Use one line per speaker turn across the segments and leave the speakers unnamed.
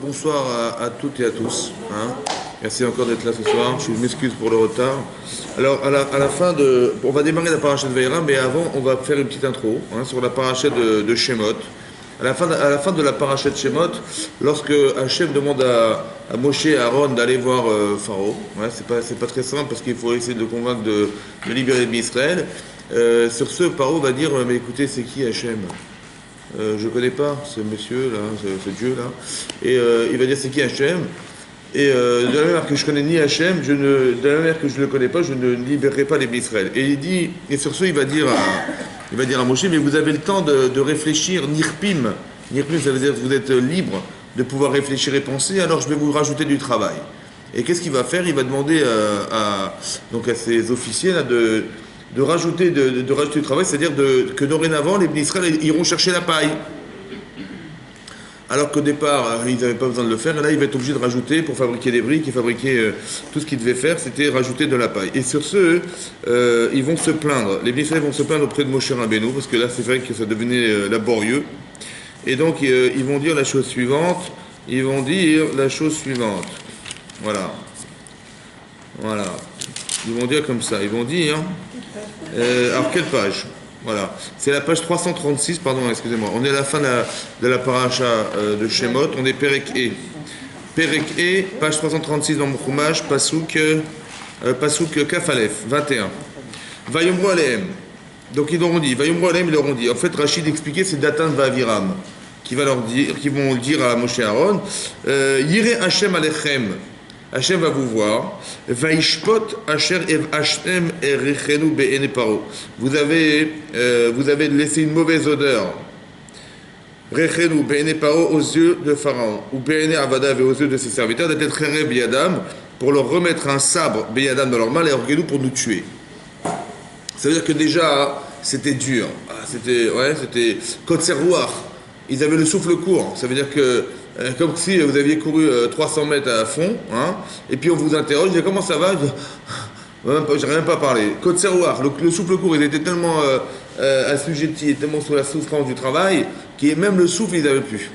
bonsoir à toutes et à tous. Hein. Merci encore d'être là ce soir. Je m'excuse pour le retard. Alors, à la fin de... On va démarrer la paracha de Vaïra, mais avant, on va faire une petite intro sur la paracha de Shemot. À la fin de la paracha de Shemot, lorsque Hachem demande à Moshe et Aaron d'aller voir Pharaon, c'est pas très simple parce qu'il faut essayer de le convaincre de libérer Israël. Sur ce, Pharaon va dire mais écoutez, c'est qui Hachem? Je ne connais pas ce monsieur là, ce Dieu là. Et il va dire c'est qui Hachem? Et de la même manière que je connais ni Hachem, de la même manière que je ne le connais pas, je ne libérerai pas les Israël. Et il dit, et sur ce il va dire à Moshe, mais vous avez le temps de réfléchir, nirpim. Nirpim, ça veut dire que vous êtes libre de pouvoir réfléchir et penser, alors je vais vous rajouter du travail. Et qu'est-ce qu'il va faire? Il va demander à ses officiers là, de rajouter du travail, c'est-à-dire que dorénavant, les Israël iront chercher la paille. Alors qu'au départ, ils n'avaient pas besoin de le faire, et là, il va être obligé de rajouter pour fabriquer des briques et fabriquer tout ce qu'il devait faire, c'était rajouter de la paille. Et sur ce, ils vont se plaindre. Les Israël vont se plaindre auprès de Moshe Rabbeinu, parce que là, c'est vrai que ça devenait laborieux. Et donc, ils vont dire la chose suivante. Voilà. Ils vont dire comme ça. Ils vont dire... alors, quelle page? Voilà. C'est la page 336, pardon, excusez-moi. On est à la fin de la paracha de Shemot. On est Perek E. Perek E, page 336 dans mon Chumash, Pasuk Kaf Aleph, 21. Vayomru Alehem. Donc ils leur ont dit. En fait, Rachid expliquait, c'est Datan Vaviram qui vont dire à Moshe Aaron, Yire Hashem Alechem. Hashem va vous voir. Vaishpot Asher ev Hashem erechenu be'ene paro. Vous avez laissé une mauvaise odeur. Rechenu be'ene paro aux yeux de Pharaon. Ou be'ene avadav aux yeux de ses serviteurs. D'être khere biyadam pour leur remettre un sabre biyadam dans leur main et orgueilleux pour nous tuer. Ça veut dire que déjà c'était dur. C'était kotserouach. Ils avaient le souffle court. Ça veut dire que comme si vous aviez couru 300 mètres à fond, et puis on vous interroge, comment ça va? J'ai même pas parlé. Kotserouach, le souffle court, ils étaient tellement assujettis, tellement sous la souffrance du travail, que même le souffle, ils n'avaient plus.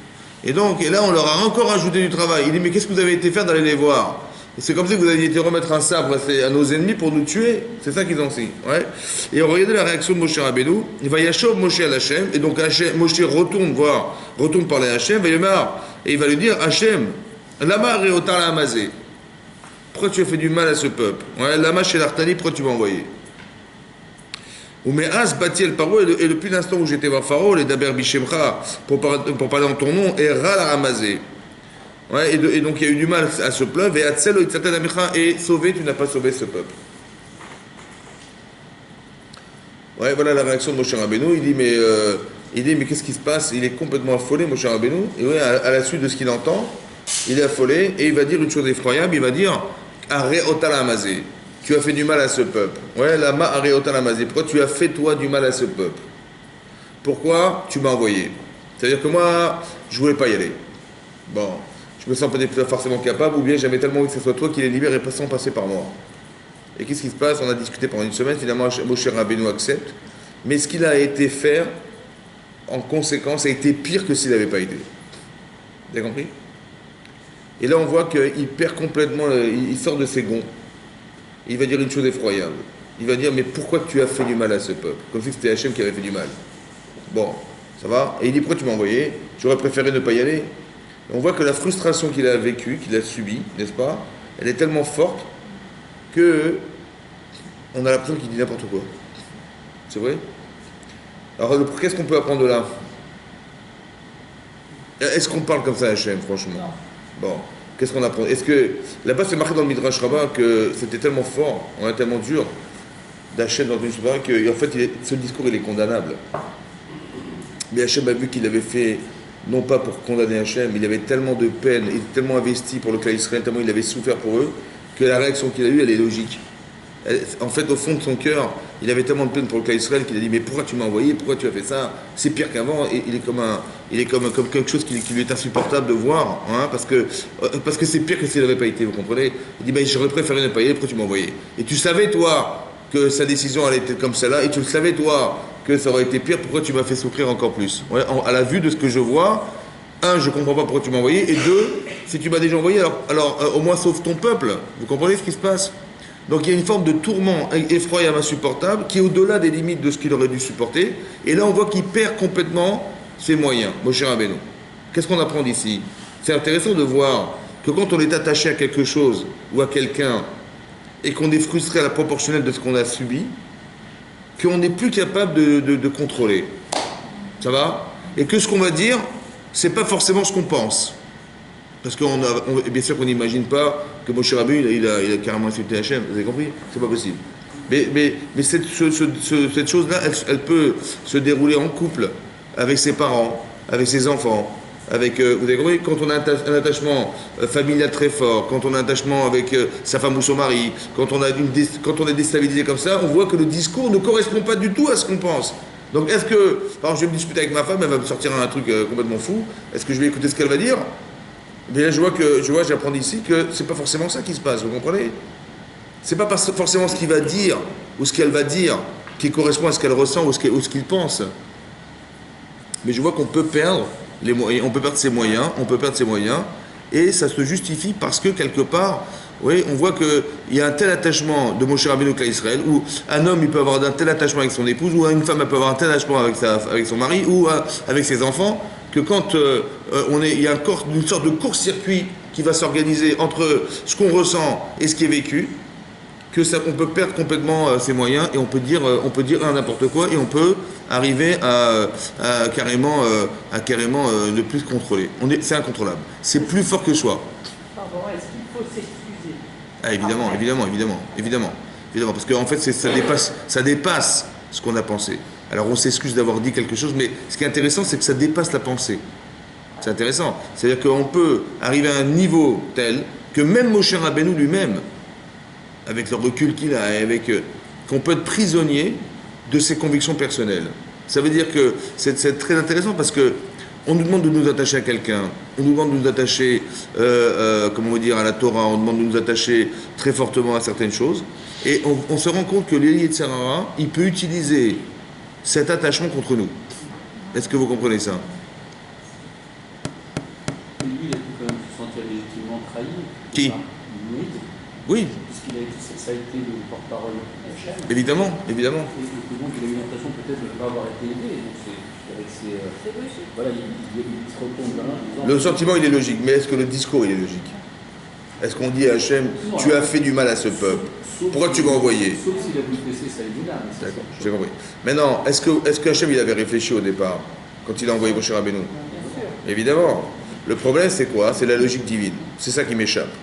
Et là, on leur a encore ajouté du travail. Il dit, mais qu'est-ce que vous avez été faire d'aller les voir? Et c'est comme si vous aviez été remettre un sabre à nos ennemis pour nous tuer. C'est ça qu'ils ont dit. Ouais. Et on regardait la réaction de Moshe Rabbeinu. Il va Yashov Moshe à Hachem. Et donc Moshe retourne parler à Hachem. Et il va lui dire, Hachem, Lama Reotar la Amazé. Pourquoi tu as fait du mal à ce peuple? Lama chez l'Artani, pourquoi tu m'as envoyé? Ou mais As bâti el Paro, et depuis l'instant où j'étais voir Pharaon, les Daber Bishemcha, pour parler en ton nom, et Ra la Amazé. Et donc il y a eu du mal à ce peuple, et sauvé, tu n'as pas sauvé ce peuple. Voilà la réaction de Moshe Rabbeinu. Il dit mais qu'est-ce qui se passe? Il est complètement affolé, Moshe Rabbeinu. Et à la suite de ce qu'il entend, il est affolé et il va dire une chose effroyable. Il va dire Areotal Amazé, tu as fait du mal à ce peuple. Lama Areotal Amazé, pourquoi tu as fait toi du mal à ce peuple? Pourquoi tu m'as envoyé? C'est-à-dire que moi, je voulais pas y aller. Bon. Je me sens pas forcément capable, ou bien j'avais tellement envie que ce soit toi qui les libère et pas sans passer par moi. Et qu'est-ce qui se passe? On a discuté pendant une semaine, finalement Moshe Rabbeinu accepte, mais ce qu'il a été faire, en conséquence, a été pire que s'il n'avait pas été. Vous avez compris? Et là on voit qu'il perd complètement, il sort de ses gonds. Il va dire une chose effroyable. Il va dire, mais pourquoi tu as fait du mal à ce peuple? Comme si c'était Hachem qui avait fait du mal. Bon, ça va? Et il dit, pourquoi tu m'as envoyé? J'aurais préféré ne pas y aller. On voit que la frustration qu'il a vécue, qu'il a subie, n'est-ce pas, elle est tellement forte que on a l'impression qu'il dit n'importe quoi. C'est vrai? Alors, qu'est-ce qu'on peut apprendre de là? Est-ce qu'on parle comme ça à Hachem, franchement? Bon, qu'est-ce qu'on apprend? Est-ce que, là-bas, c'est marqué dans le Midrash Rabbah que c'était tellement fort, tellement dur d'Hachem dans une chose qu'en fait, ce discours, il est condamnable. Mais Hachem a vu qu'il avait fait... non pas pour condamner Hachem, il avait tellement de peine, il était tellement investi pour le clan Israël, tellement il avait souffert pour eux, que la réaction qu'il a eue, elle est logique. En fait, au fond de son cœur, il avait tellement de peine pour le clan Israël qu'il a dit, mais pourquoi tu m'as envoyé, pourquoi tu as fait ça? C'est pire qu'avant, et il est comme quelque chose qui lui est insupportable de voir, parce que c'est pire que s'il n'avait pas été, vous comprenez? Il dit, j'aurais préféré ne pas y aller, pourquoi tu m'as envoyé? Et tu savais, toi, que sa décision allait être comme celle-là, et tu le savais, toi, que ça aurait été pire, pourquoi tu m'as fait souffrir encore plus? À la vue de ce que je vois, un, je comprends pas pourquoi tu m'as envoyé, et deux, si tu m'as déjà envoyé, au moins sauve ton peuple. Vous comprenez ce qui se passe? Donc il y a une forme de tourment effroyable, insupportable, qui est au-delà des limites de ce qu'il aurait dû supporter. Et là, on voit qu'il perd complètement ses moyens. Moshe Rabbeinu. Qu'est-ce qu'on apprend d'ici? C'est intéressant de voir que quand on est attaché à quelque chose ou à quelqu'un et qu'on est frustré à la proportionnelle de ce qu'on a subi, qu'on n'est plus capable de contrôler. Ça va? Et que ce qu'on va dire, c'est pas forcément ce qu'on pense. Parce que bien sûr qu'on n'imagine pas que Moshe Rabbeinu, il a carrément insulté Hachem. Vous avez compris? C'est pas possible. Mais cette chose-là, elle peut se dérouler en couple, avec ses parents, avec ses enfants, avec, vous avez compris, quand on a un attachement familial très fort, quand on a un attachement avec sa femme ou son mari, quand on est déstabilisé comme ça, on voit que le discours ne correspond pas du tout à ce qu'on pense. Donc est-ce que, par exemple, je vais me discuter avec ma femme, elle va me sortir un truc complètement fou, est-ce que je vais écouter ce qu'elle va dire? Mais là, j'apprends d'ici que c'est pas forcément ça qui se passe, vous comprenez? C'est pas forcément ce qu'il va dire ou ce qu'elle va dire qui correspond à ce qu'elle ressent ou ce qu'il pense. Mais je vois qu'on peut perdre on peut perdre ses moyens, et ça se justifie parce que quelque part, oui, on voit qu'il y a un tel attachement de Moshe Rabbeinu à Israël, où un homme il peut avoir un tel attachement avec son épouse, ou une femme elle peut avoir un tel attachement avec son mari, ou avec ses enfants, que quand il y a une sorte de court-circuit qui va s'organiser entre ce qu'on ressent et ce qui est vécu, on peut perdre complètement ses moyens et on peut dire n'importe quoi et on peut arriver à carrément ne plus se contrôler. C'est incontrôlable. C'est plus fort que soi.
Pardon, est-ce qu'il faut s'excuser?
Ah, évidemment. Parce qu'en fait, ça dépasse ce qu'on a pensé. Alors on s'excuse d'avoir dit quelque chose, mais ce qui est intéressant, c'est que ça dépasse la pensée. C'est intéressant. C'est-à-dire qu'on peut arriver à un niveau tel que même Moshe Rabbeinu lui-même, avec le recul qu'il a, qu'on peut être prisonnier de ses convictions personnelles. Ça veut dire que c'est très intéressant parce que on nous demande de nous attacher à quelqu'un, on nous demande de nous attacher, à la Torah, on nous demande de nous attacher très fortement à certaines choses, et on se rend compte que l'Eli Yetzirah, il peut utiliser cet attachement contre nous. Est-ce que vous comprenez ça?
Et lui, il a pu quand même se sentir légitimement trahi.
Qui? Oui.
Ça a été le porte-parole d'Hachem.
Évidemment.
Et donc, il a eu l'impression peut-être de ne pas avoir été aidé. Donc, voilà, il se retourne là en disant...
Le sentiment, il est logique, mais est-ce que le discours, il est logique? Est-ce qu'on dit à Hachem, tu as fait du mal à ce peuple, pourquoi tu m'as envoyé?
Sauf s'il a voulu presser sa là.
D'accord, j'ai compris. Maintenant, est-ce que Hachem, il avait réfléchi au départ, quand il a envoyé Moshe Rabbeinu? Évidemment. Le problème, c'est quoi? C'est la logique divine. C'est ça qui m'échappe.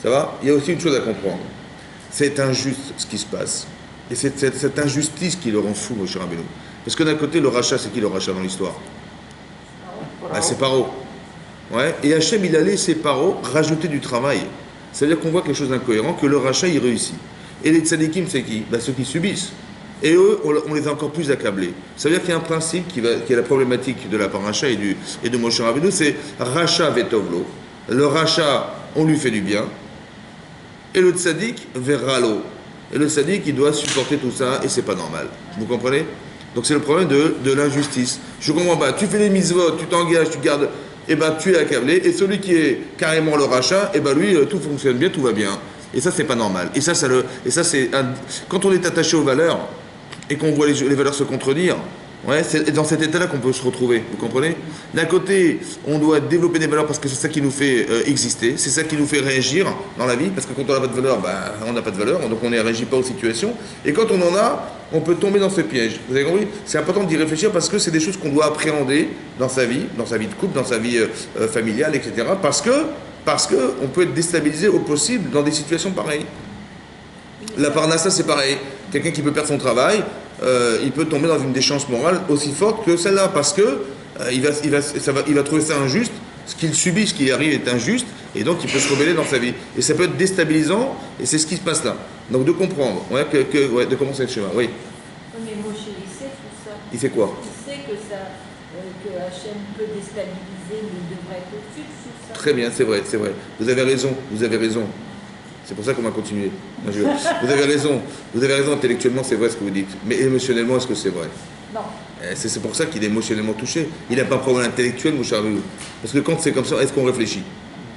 Ça va? Il y a aussi une chose à comprendre. C'est injuste ce qui se passe. Et c'est cette injustice qui le rend fou, Moshe Rabbeinu. Parce que d'un côté, le rachat, c'est qui le rachat dans l'histoire? C'est Paro. Ouais. Et Hachem, il a laissé Paro rajouter du travail. C'est-à-dire qu'on voit quelque chose d'incohérent, que le rachat, il réussit. Et les tzadikim, c'est qui? Ceux qui subissent. Et eux, on les a encore plus accablés. Ça veut dire qu'il y a un principe qui est la problématique de la paracha et de Moshe Rabbeinu, c'est rachat vetovlo. Le rachat, on lui fait du bien. Et le tzaddik verralo. Et le tzaddik, il doit supporter tout ça, et c'est pas normal. Vous comprenez? Donc c'est le problème de l'injustice. Je comprends pas. Tu fais les mitzvot, tu t'engages, tu gardes, tu es accablé. Et celui qui est carrément le rachat, lui, tout fonctionne bien, tout va bien. Et ça, c'est pas normal. Et ça, quand on est attaché aux valeurs et qu'on voit les valeurs se contredire, c'est dans cet état-là qu'on peut se retrouver, vous comprenez? D'un côté, on doit développer des valeurs parce que c'est ça qui nous fait exister, c'est ça qui nous fait réagir dans la vie, parce que quand on n'a pas de valeur, on n'a pas de valeur, donc on ne réagit pas aux situations. Et quand on en a, on peut tomber dans ce piège. Vous avez compris? C'est important d'y réfléchir parce que c'est des choses qu'on doit appréhender dans sa vie de couple, dans sa vie familiale, etc. Parce que on peut être déstabilisé au possible dans des situations pareilles. La parnassa, c'est pareil. Quelqu'un qui peut perdre son travail, il peut tomber dans une déchéance morale aussi forte que celle-là, parce que il va trouver ça injuste, ce qu'il subit, ce qui lui arrive est injuste, et donc il peut se rebeller dans sa vie. Et ça peut être déstabilisant, et c'est ce qui se passe là. Donc de comprendre, de commencer le schéma, oui.
Mais Moshe, il sait tout ça.
Il sait quoi?
Il sait que Hachem peut déstabiliser, mais il devrait être au-dessus de tout ça.
Très bien, c'est vrai. Vous avez raison. C'est pour ça qu'on va continuer. Vous avez raison intellectuellement, c'est vrai ce que vous dites. Mais émotionnellement, est-ce que c'est vrai?
Non.
C'est pour ça qu'il est émotionnellement touché. Il n'a pas un problème intellectuel, Moshe Rabbeinu. Parce que quand c'est comme ça, est-ce qu'on réfléchit?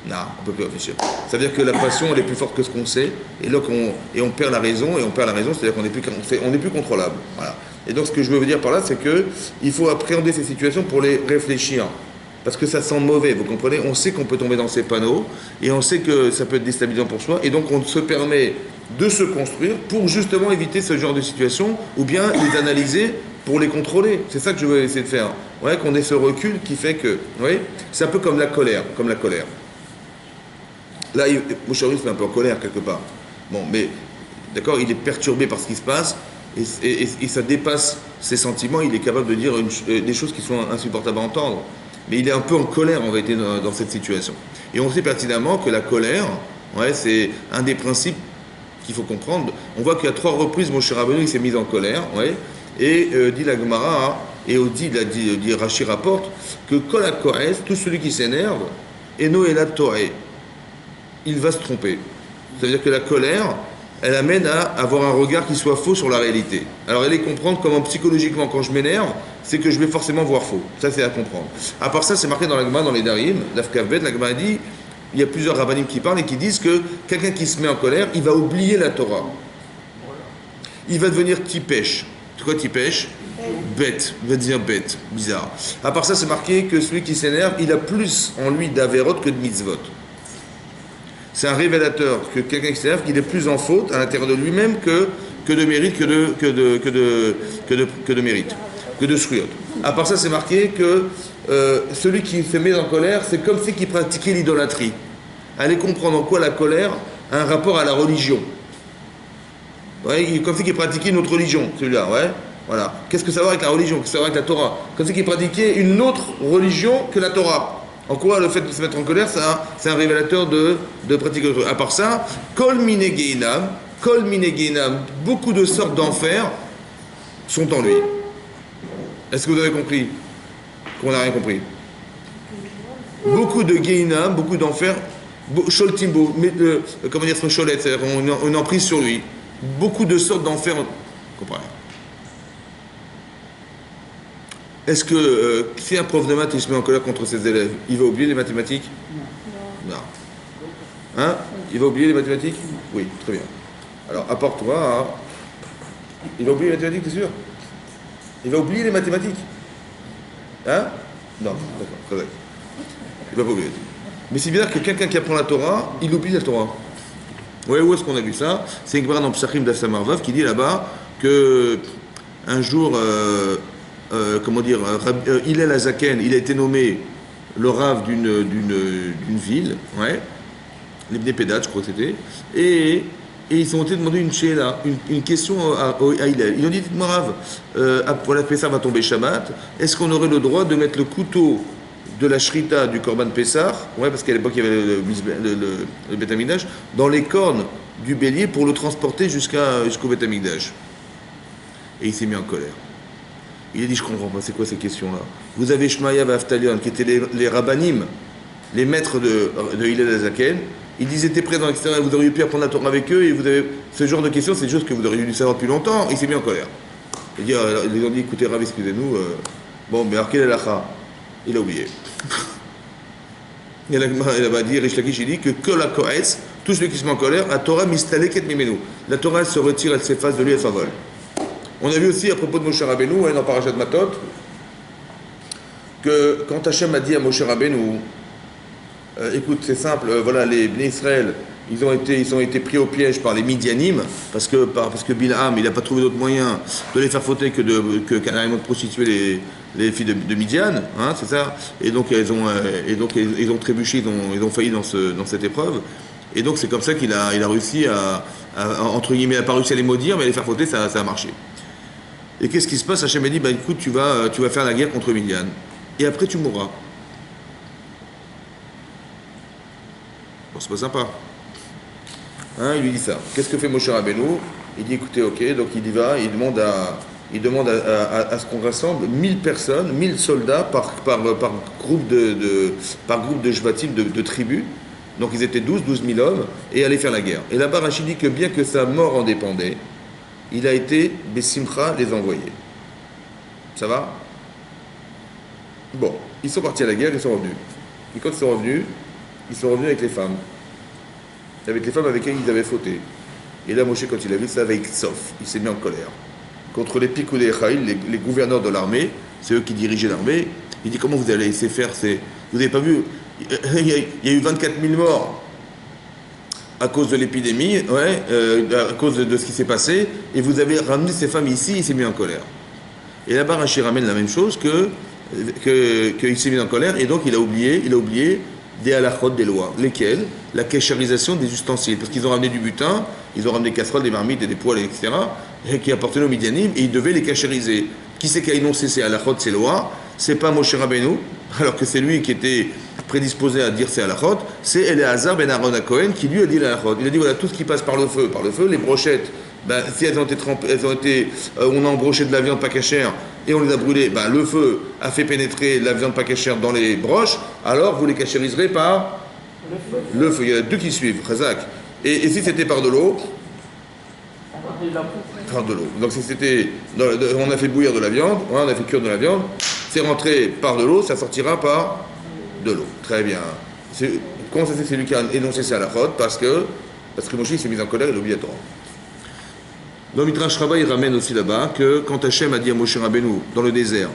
Non, on ne peut plus réfléchir. Ça veut dire que la passion, elle est plus forte que ce qu'on sait, et là, on perd la raison, c'est-à-dire qu'on n'est plus contrôlable. Voilà. Et donc, ce que je veux dire par là, c'est qu'il faut appréhender ces situations pour les réfléchir. Parce que ça sent mauvais, vous comprenez? On sait qu'on peut tomber dans ces panneaux, et on sait que ça peut être déstabilisant pour soi, et donc on se permet de se construire pour justement éviter ce genre de situation, ou bien les analyser pour les contrôler. C'est ça que je veux essayer de faire. Ouais, qu'on ait ce recul qui fait que... Oui, c'est un peu comme la colère. Là, Moshe Rabbeinu se met un peu en colère quelque part. Bon, mais d'accord, il est perturbé par ce qui se passe et ça dépasse ses sentiments. Il est capable de dire des choses qui sont insupportables à entendre. Mais il est un peu en colère en vérité dans cette situation. Et on sait pertinemment que la colère, ouais, c'est un des principes qu'il faut comprendre. On voit qu'à 3 reprises, Moshe Rabbeinu il s'est mis en colère, ouais, et dit la Gemara, et dit Rashi rapporte que Kol HaKohes, tout celui qui s'énerve, Eno Elad Toreh, il va se tromper. Ça veut dire que la colère, elle amène à avoir un regard qui soit faux sur la réalité. Alors elle est comprendre comment psychologiquement, quand je m'énerve, c'est que je vais forcément voir faux. Ça, c'est à comprendre. À part ça, c'est marqué dans la Gemara, dans les Darim, l'Afkavbet, la Gemara dit, il y a plusieurs rabbanim qui parlent et qui disent que quelqu'un qui se met en colère, il va oublier la Torah. Il va devenir tipèche. C'est quoi tipèche? Bête. Il va devenir bête. Bizarre. À part ça, c'est marqué que celui qui s'énerve, il a plus en lui d'avérote que de mitzvot. C'est un révélateur que quelqu'un qui s'énerve, qu'il est plus en faute à l'intérieur de lui-même que de mérite, que de mérite, que de shruyot. À part ça, c'est marqué que celui qui se met en colère, c'est comme si qu'il pratiquait l'idolâtrie. Allez comprendre en quoi la colère a un rapport à la religion. Ouais, comme si qu'il pratiquait une autre religion, celui-là, ouais. Voilà. Qu'est-ce que ça va avec la religion? Qu'est-ce que ça va avec la Torah? Comme si qu'il pratiquait une autre religion que la Torah. En quoi le fait de se mettre en colère, c'est un révélateur de pratique autre. À part ça, Kol Mine Geinam, beaucoup de sortes d'enfers sont en lui. Est-ce que vous avez compris? Qu'on n'a rien compris. Beaucoup de Geinam, beaucoup d'enfers, Sholtimbo, comment dire, son cholet, c'est-à-dire on en prise sur lui. Beaucoup de sortes d'enfers. Comprenez. Est-ce que si un prof de maths il se met en colère contre ses élèves, il va oublier les mathématiques? Non. Hein? Il va oublier les mathématiques? Oui, très bien. Alors, apporte-toi, hein? Il va oublier les mathématiques, t'es sûr? Il va oublier les mathématiques? Hein? Non, d'accord, très bien. Il va pas oublier. Mais c'est bizarre que quelqu'un qui apprend la Torah, il oublie la Torah. Ouais, où est-ce qu'on a vu ça? C'est une Gemara dans Psachim d'Assamarvav qui dit là-bas que un jour, Hillel Azaken, il a été nommé le rave d'une ville, ouais, les Bnei Pédat, je crois que c'était, et ils ont été demander une question à Hillel. Ils ont dit, dites-moi rave, pour la Pessah va tomber Shabbat, est-ce qu'on aurait le droit de mettre le couteau de la shrita du Korban Pessah, ouais, parce qu'à l'époque il y avait le Beth Amikdash, dans les cornes du bélier pour le transporter jusqu'au Beth Amikdash. Et il s'est mis en colère. Il a dit, je comprends pas, c'est quoi ces questions-là? Vous avez Shmaya et Aftalion, qui étaient les rabbanim, les maîtres de Hillel Azaken. Ils étaient présents, etc. Vous auriez pu apprendre la Torah avec eux, et vous avez ce genre de questions, c'est des choses que vous auriez dû savoir depuis longtemps. Il s'est mis en colère. Ils ont dit, écoutez, Rav, excusez-nous, bon, mais alors quel est l'akha? Il a oublié. Il a dit, Rish Lakish, il dit que Kol HaKohes, tout celui qui se met en colère, la Torah mistaleket mimenu. La Torah, elle se retire, elle s'efface de lui, elle s'envole. On a vu aussi à propos de Moshe Rabbeinu, dans Parashat Matot, que quand Hachem a dit à Moshe Rabbeinu, écoute, c'est simple, voilà, les Bnei Israël, ils ont été pris au piège par les Midianim, parce que Bilham, il n'a pas trouvé d'autre moyen de les faire fauter que carrément de prostituer les filles de Midian, hein, c'est ça. Et donc ils ont trébuché, ils ont failli dans cette épreuve. Et donc c'est comme ça qu'il a réussi à entre guillemets, il n'a pas réussi à les maudire, mais à les faire fauter, ça a marché. Et qu'est-ce qui se passe? Hachem a dit, écoute, tu vas faire la guerre contre Midian, et après tu mourras. Bon, c'est pas sympa. Hein, il lui dit ça. Qu'est-ce que fait Moshe Rabbeinu? Il dit, écoutez, ok, donc il y va, il demande à ce qu'on rassemble 1000 personnes, 1000 soldats par groupe de Shvatim, de tribus. Donc ils étaient 12 000 hommes, et allaient faire la guerre. Et là-bas, Rachid dit que bien que sa mort en dépendait, il a été, Bessimcha, les envoyer. Ça va? Bon, ils sont partis à la guerre, ils sont revenus. Et quand ils sont revenus, ils sont revenus avec les femmes. Avec les femmes avec lesquelles ils avaient fauté. Et là, Moshe, quand il a vu ça, avec Tsof, il s'est mis en colère. Contre les Pikoudé Echaïl, les gouverneurs de l'armée, c'est eux qui dirigeaient l'armée, il dit comment vous allez laisser faire Vous n'avez pas vu, il y a eu 24 000 morts à cause de l'épidémie, à cause de ce qui s'est passé, et vous avez ramené ces femmes ici, il s'est mis en colère. Et là-bas, Rachid ramène la même chose qu'il s'est mis en colère, et donc il a oublié des halachot, des lois. Lesquelles? La kécharisation des ustensiles. Parce qu'ils ont ramené du butin, ils ont ramené des casseroles, des marmites et des poêles, etc., et qui appartenaient aux Midianim, et ils devaient les kéchariser. Qui c'est qui a énoncé ces halachot, ces lois? C'est pas Moshe Rabbeinu, alors que c'est lui qui était prédisposé à dire ces halachot, c'est Eleazar ben Aaron Cohen qui lui a dit les halachot. Il a dit voilà, tout ce qui passe par le feu, les brochettes, si elles ont été trempées, on a embroché de la viande pas cachère et on les a brûlées, le feu a fait pénétrer la viande pas cachère dans les broches, alors vous les cachériserez par le feu. Il y en a deux qui suivent, Chazak. Et si c'était par de l'eau, par de l'eau. Donc si c'était, on a fait bouillir de la viande, on a fait cuire de la viande, c'est rentré par de l'eau, ça sortira par de l'eau. Très bien. Comment ça c'est lui qui a énoncé ça à la faute? Parce que Moshe s'est mis en colère, il a oublié la Torah. Dans Midrash Rabbah, il ramène aussi là-bas que quand Hachem a dit à Moshe Rabbeinu dans le désert,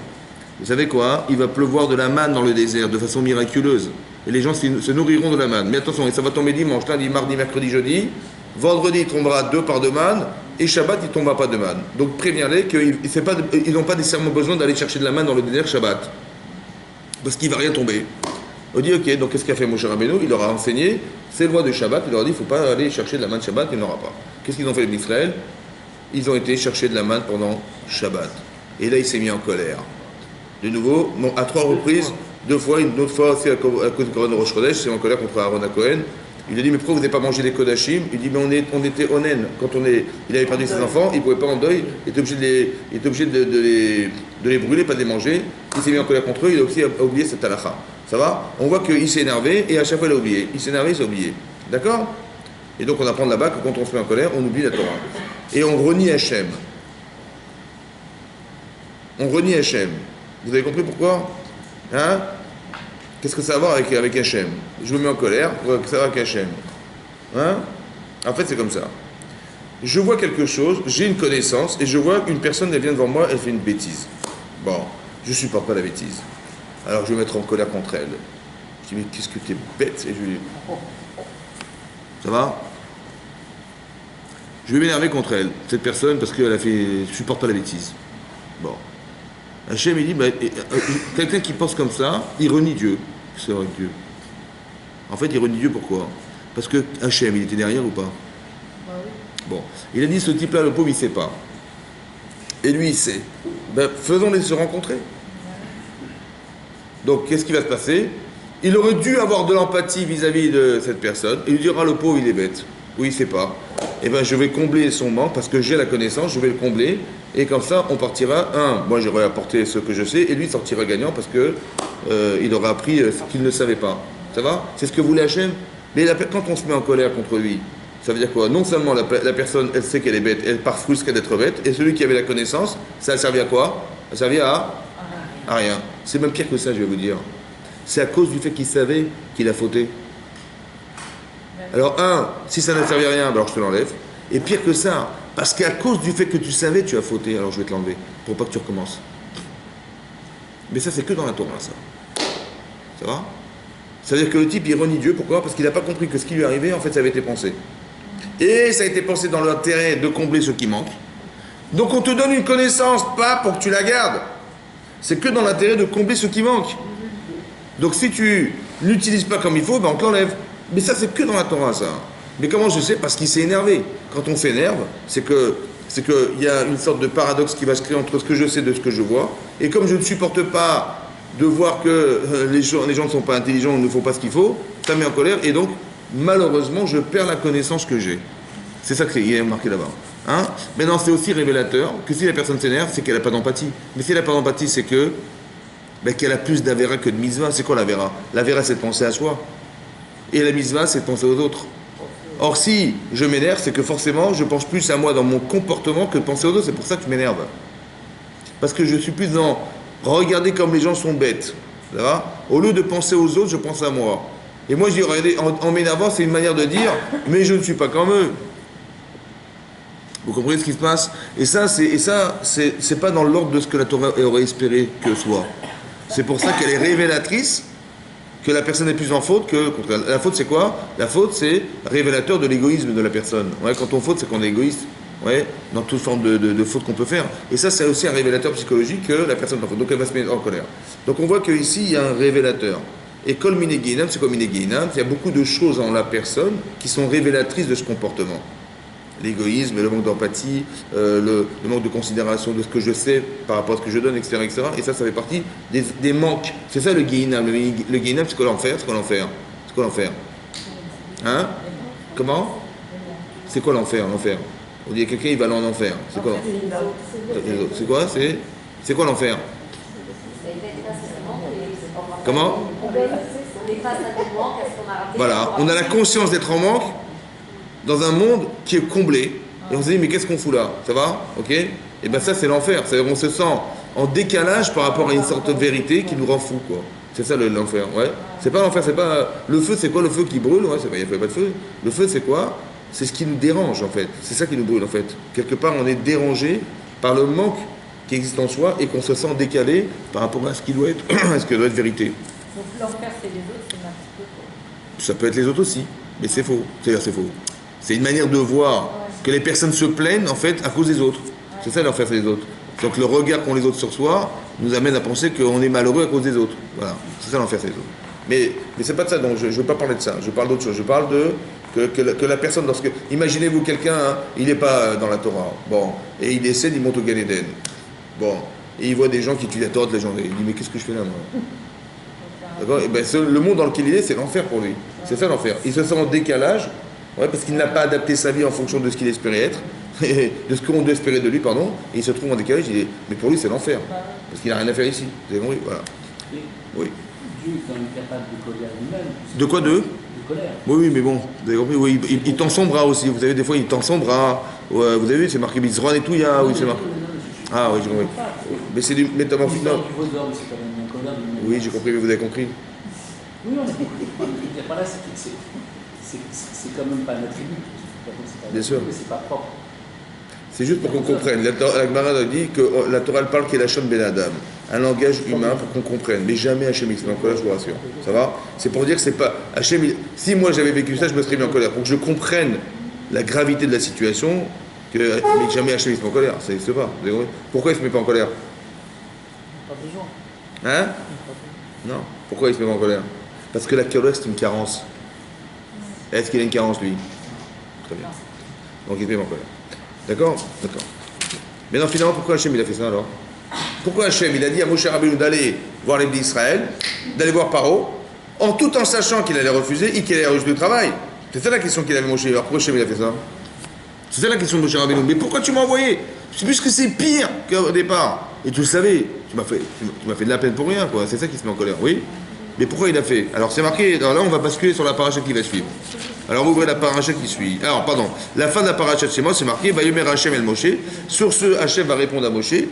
vous savez quoi? Il va pleuvoir de la manne dans le désert de façon miraculeuse. Et les gens se nourriront de la manne. Mais attention, ça va tomber dimanche, lundi, mardi, mercredi, jeudi. Vendredi, il tombera 2 parts de manne. Et Shabbat, il ne tombera pas de manne. Donc préviens-les qu'ils n'ont pas nécessairement besoin d'aller chercher de la manne dans le désert Shabbat. Parce qu'il ne va rien tomber. On dit ok, donc qu'est-ce qu'a fait Moshe Rabbeinu? Il leur a enseigné ces lois de Shabbat. Il leur a dit il ne faut pas aller chercher de la manne Shabbat, il n'y en aura pas. Qu'est-ce qu'ils ont fait les Israël? Ils ont été chercher de la manne pendant Shabbat. Et là, il s'est mis en colère. De nouveau, à 3 reprises, 2 fois, une autre fois aussi à cause de Koran Rosh Chodesh, c'est en colère contre Aaron Cohen. Il a dit mais pourquoi vous n'avez pas mangé les Kodashim? Il dit mais on était onen. Quand il avait perdu ses enfants, il ne pouvait pas en deuil, il était obligé de les brûler, pas de les manger. Il s'est mis en colère contre eux, il a aussi oublié cette halakha. Ça va? On voit qu'il s'est énervé et à chaque fois il a oublié. Il s'est énervé, il s'est oublié. D'accord? Et donc on apprend là-bas que quand on se met en colère, on oublie la Torah. Et on renie Hachem. On renie Hachem. Vous avez compris pourquoi? Hein? Qu'est-ce que ça a à voir avec Hachem? Je me mets en colère, qu'est-ce que ça va avec Hachem? Hein? En fait, c'est comme ça. Je vois quelque chose, j'ai une connaissance, et je vois qu'une personne, elle vient devant moi, elle fait une bêtise. Bon, je ne supporte pas la bêtise. Alors je vais me mettre en colère contre elle. Je dis, mais qu'est-ce que t'es bête? Et je lui dis, ça va? Je vais m'énerver contre elle, cette personne, parce qu'elle a fait, je ne supporte pas la bêtise. Bon. Hachem, il dit, quelqu'un qui pense comme ça, il renie Dieu. C'est vrai que Dieu. En fait, il renie Dieu pourquoi? Parce que Hachem, il était derrière ou pas? Bon. Il a dit, ce type-là, le pauvre, il ne sait pas. Et lui, il sait. Faisons-les se rencontrer. Donc, qu'est-ce qui va se passer? Il aurait dû avoir de l'empathie vis-à-vis de cette personne. Et il dira, le pauvre, il est bête. Oui, il ne sait pas. Eh bien, je vais combler son manque parce que j'ai la connaissance, je vais le combler. Et comme ça, on partira, moi j'aurais apporté ce que je sais, et lui sortira gagnant parce que il aura appris ce qu'il ne savait pas. Ça va? C'est ce que voulait Hachem. Mais quand on se met en colère contre lui, ça veut dire quoi? Non seulement la personne, elle sait qu'elle est bête, elle part frustre d'être bête, et celui qui avait la connaissance, ça a servi à quoi? Ça a servi à rien. C'est même pire que ça, je vais vous dire. C'est à cause du fait qu'il savait qu'il a fauté. Alors, si ça n'a servi à rien, alors je te l'enlève. Et pire que ça, parce qu'à cause du fait que tu savais, tu as fauté, alors je vais te l'enlever, pour pas que tu recommences. Mais ça, c'est que dans la Torah, ça. Ça va? Ça veut dire que le type, il renie Dieu. Pourquoi? Parce qu'il n'a pas compris que ce qui lui arrivait, en fait, ça avait été pensé. Et ça a été pensé dans l'intérêt de combler ce qui manque. Donc, on te donne une connaissance, pas pour que tu la gardes. C'est que dans l'intérêt de combler ce qui manque. Donc, si tu n'utilises pas comme il faut, on te l'enlève. Mais ça, c'est que dans la Torah, ça. Mais comment je sais? Parce qu'il s'est énervé. Quand on s'énerve, c'est qu'il y a une sorte de paradoxe qui va se créer entre ce que je sais et ce que je vois. Et comme je ne supporte pas de voir que les gens ne sont pas intelligents, ne font pas ce qu'il faut, ça me met en colère. Et donc, malheureusement, je perds la connaissance que j'ai. C'est ça qu'il est marqué là-bas. Hein? Maintenant, c'est aussi révélateur que si la personne s'énerve, c'est qu'elle n'a pas d'empathie. Mais si elle n'a pas d'empathie, c'est qu'elle a plus d'avéra que de mitzvah. C'est quoi l'avéra? L'avéra, c'est de penser à soi. Et la mitzvah, c'est de penser aux autres. Or, si je m'énerve, c'est que forcément, je pense plus à moi dans mon comportement que de penser aux autres. C'est pour ça que je m'énerve. Parce que je suis plus dans regarder comme les gens sont bêtes. Au lieu de penser aux autres, je pense à moi. Et moi je dis, regardez, en m'énervant, c'est une manière de dire, mais je ne suis pas comme eux. Vous comprenez ce qui se passe? Et ça, c'est pas dans l'ordre de ce que la Torah aurait espéré que soit. C'est pour ça qu'elle est révélatrice, que la personne est plus en faute que... La faute, c'est quoi? La faute, c'est révélateur de l'égoïsme de la personne. Ouais, quand on faute, c'est qu'on est égoïste. Ouais, dans toute forme de faute qu'on peut faire. Et ça, c'est aussi un révélateur psychologique que la personne est en faute. Donc elle va se mettre en colère. Donc on voit qu'ici, il y a un révélateur. Et Kol Minei Gehinam, c'est comme Minei Gehinam, il y a beaucoup de choses en la personne qui sont révélatrices de ce comportement. L'égoïsme, le manque d'empathie, le manque de considération de ce que je sais par rapport à ce que je donne, etc. etc. Et ça fait partie des manques. C'est ça le Gehinam. Le Gehinam, c'est quoi l'enfer? C'est quoi l'enfer? C'est quoi l'enfer? Hein? Comment? C'est quoi l'enfer? L'enfer. On dit à quelqu'un, il va aller en enfer. C'est quoi? C'est quoi? C'est quoi l'enfer? Comment? Voilà, on a la conscience d'être en manque dans un monde qui est comblé. Et on se dit, mais qu'est-ce qu'on fout là? Ça va? Ok? Et bien ça, c'est l'enfer. C'est-à-dire qu'on se sent en décalage par rapport à une sorte de vérité qui nous rend fou, quoi. C'est ça l'enfer, ouais. C'est pas l'enfer, c'est pas... Le feu, c'est quoi le feu qui brûle? Ouais, il n'y a pas de feu. Le feu, c'est quoi? C'est ce qui nous dérange, en fait. C'est ça qui nous brûle, en fait. Quelque part, on est dérangé par le manque qui existe en soi et qu'on se sent décalé par rapport à ce qui doit être, à ce qui doit être vérité.
Donc l'enfer, c'est les autres, c'est un petit peu faux.
Ça peut être les autres aussi, mais c'est faux. C'est-à-dire, c'est faux. C'est une manière de voir que les personnes se plaignent, en fait, à cause des autres. C'est ça l'enfer, c'est les autres. Donc le regard qu'ont les autres sur soi nous amène à penser qu'on est malheureux à cause des autres. Voilà. C'est ça l'enfer, c'est les autres. Mais c'est pas de ça, donc je ne veux pas parler de ça. Je parle d'autre chose. Je parle de que la personne, lorsque... Imaginez-vous quelqu'un, hein, il n'est pas dans la Torah. Bon. Et il décède, il monte au Gan Eden. Bon. Et il voit des gens qui tuent la Torah de la journée. Il dit, mais qu'est-ce que je fais là, moi? D'accord? Et ben, le monde dans lequel il est, c'est l'enfer pour lui. C'est ça l'enfer. Il se sent en décalage, ouais, parce qu'il n'a pas adapté sa vie en fonction de ce qu'il espérait être, de ce qu'on doit espérer de lui, pardon. Et il se trouve en décalage, il dit, mais pour lui, c'est l'enfer. Parce qu'il n'a rien à faire ici. Vous avez compris? Voilà. Oui.
Dieu est quand même capable de colère lui-même.
De quoi de
colère.
Oui, mais bon, vous avez compris, oui, il tend son bras aussi. Vous savez, des fois, il tend son bras. Ouais, vous avez vu, c'est marqué Bizron et tout, il y a. Oui, c'est marqué. Ah oui, j'ai compris. Mais c'est du métamorphose. Oui, j'ai compris, mais vous avez compris.
Oui, on a compris. C'est quand même pas un attribut.
Bien sûr.
Mais c'est pas propre.
C'est juste pour qu'on comprenne. La Gemara dit que la Torah parle qu'elle a Ben Adam, un langage humain pour qu'on comprenne. Mais jamais Hachem il se met en colère, je vous rassure. Ça va? C'est pour dire que c'est pas Hachem. Si moi j'avais vécu ça, je me serais mis en colère. Pour que je comprenne la gravité de la situation, mais jamais Hachem il se met en colère. Ça n'existe pas. Pourquoi il se met pas en colère?
Pas besoin.
Hein? Non. Pourquoi il se met pas en colère? Parce que la colère c'est une carence. Est-ce qu'il a une carence lui? Très bien. Donc il se met pas en colère. D'accord? D'accord. Mais non, finalement, pourquoi Hachem il a fait ça alors? Pourquoi Hachem il a dit à Moshe Rabbeinu d'aller voir les d'Israël, d'aller voir Paro, tout en sachant qu'il allait refuser et qu'il allait rejeter le travail? C'est ça la question qu'il avait Moshe. Alors pourquoi Hachem il a fait ça? C'est ça la question de Moshe Rabbeinu. Mais pourquoi tu m'as envoyé? Puisque c'est pire qu'au départ. Et tu le savais. Tu m'as fait de la peine pour rien, quoi. C'est ça qui se met en colère. Oui? Mais pourquoi il a fait? Alors c'est marqué, alors là on va basculer sur la paracha qui va suivre. Alors vous ouvrez la paracha qui suit. Alors pardon, la fin de la paracha de Shemot, c'est marqué Vayomer Hachem el Moshe. Sur ce, Hachem va répondre à Moshe.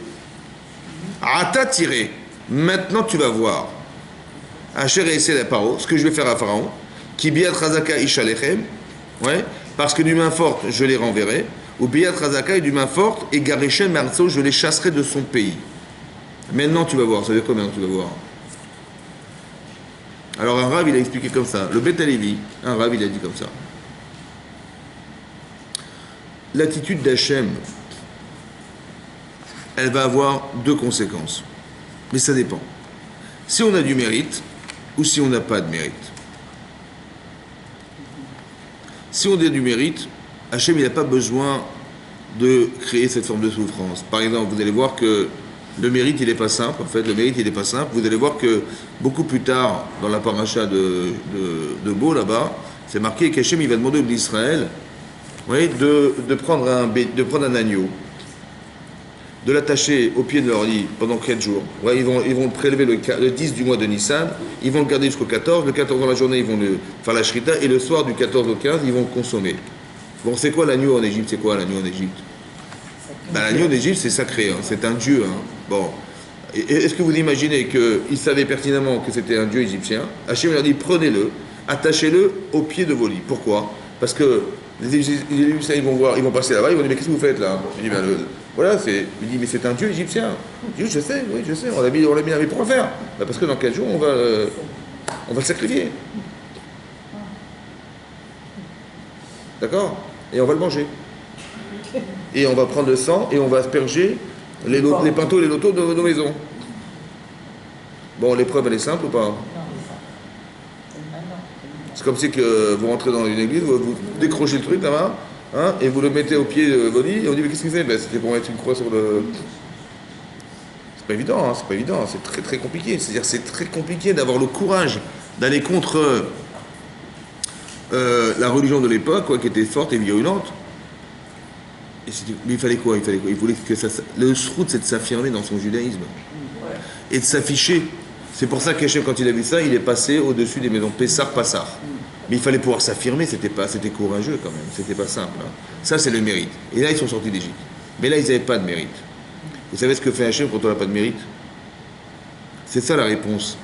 Ata tiré. Maintenant tu vas voir. Hachem et la paro, ce que je vais faire à Pharaon. Ki biat razaka ishalechem. Ouais. Parce que d'une main forte je les renverrai. Ou biat razaka et d'une main forte et garechem marzo je les chasserai de son pays. Maintenant tu vas voir. Ça veut dire quoi maintenant tu vas voir? Alors un Rav il a expliqué comme ça. Le Beth Alevi, un Rav il a dit comme ça. L'attitude d'Hachem, elle va avoir deux conséquences. Mais ça dépend. Si on a du mérite ou si on n'a pas de mérite. Si on a du mérite, Hachem il n'a pas besoin de créer cette forme de souffrance. Par exemple, vous allez voir que le mérite, il n'est pas simple. En fait, le mérite, il n'est pas simple. Vous allez voir que beaucoup plus tard, dans la paracha de Beau, là-bas, c'est marqué qu'Hachem, il va demander aux d'Israël de prendre un agneau, de l'attacher au pied de leur lit pendant 4 jours. Ouais, ils vont le prélever le 10 du mois de Nissan, ils vont le garder jusqu'au 14. Le 14 dans la journée, ils vont faire la shrita, et le soir du 14 au 15, ils vont le consommer. Bon, c'est quoi l'agneau en Égypte? C'est quoi l'agneau en Égypte? Ben, l'agneau d'Égypte, c'est sacré, hein. C'est un dieu. Hein. Bon. Est-ce que vous imaginez qu'ils savaient pertinemment que c'était un dieu égyptien? Hachem leur dit, prenez-le, attachez-le au pied de vos lits. Pourquoi? Parce que les Égyptiens, ils vont voir, ils vont passer là-bas, ils vont dire, mais qu'est-ce que vous faites là? Je dis, ben, voilà, il dit, mais c'est un dieu égyptien. Je dis, je sais, oui, je sais, on l'a mis là, mais pourquoi faire? Ben, parce que dans 4 jours, on va le sacrifier. D'accord? Et on va le manger. Et on va prendre le sang et on va asperger les pintos et les lotos de nos maisons. Bon, l'épreuve, elle est simple ou pas? C'est comme si que vous rentrez dans une église, vous décrochez le truc là-bas, hein, et vous le mettez au pied de vos lits, et on dit, mais qu'est-ce que c'est? Ben, c'était pour mettre une croix sur le... C'est pas évident, hein, c'est pas évident, c'est très très compliqué. C'est-à-dire c'est très compliqué d'avoir le courage d'aller contre la religion de l'époque, quoi, qui était forte et virulente. Mais il fallait quoi? Il voulait que ça... Le shroud, c'est de s'affirmer dans son judaïsme. Et de s'afficher. C'est pour ça qu'Hachem, quand il a vu ça, il est passé au-dessus des maisons Pessar, Passar. Mais il fallait pouvoir s'affirmer, c'était courageux quand même, c'était pas simple. Hein. Ça, c'est le mérite. Et là, ils sont sortis d'Égypte. Mais là, ils n'avaient pas de mérite. Vous savez ce que fait Hachem quand on n'a pas de mérite? C'est ça la réponse.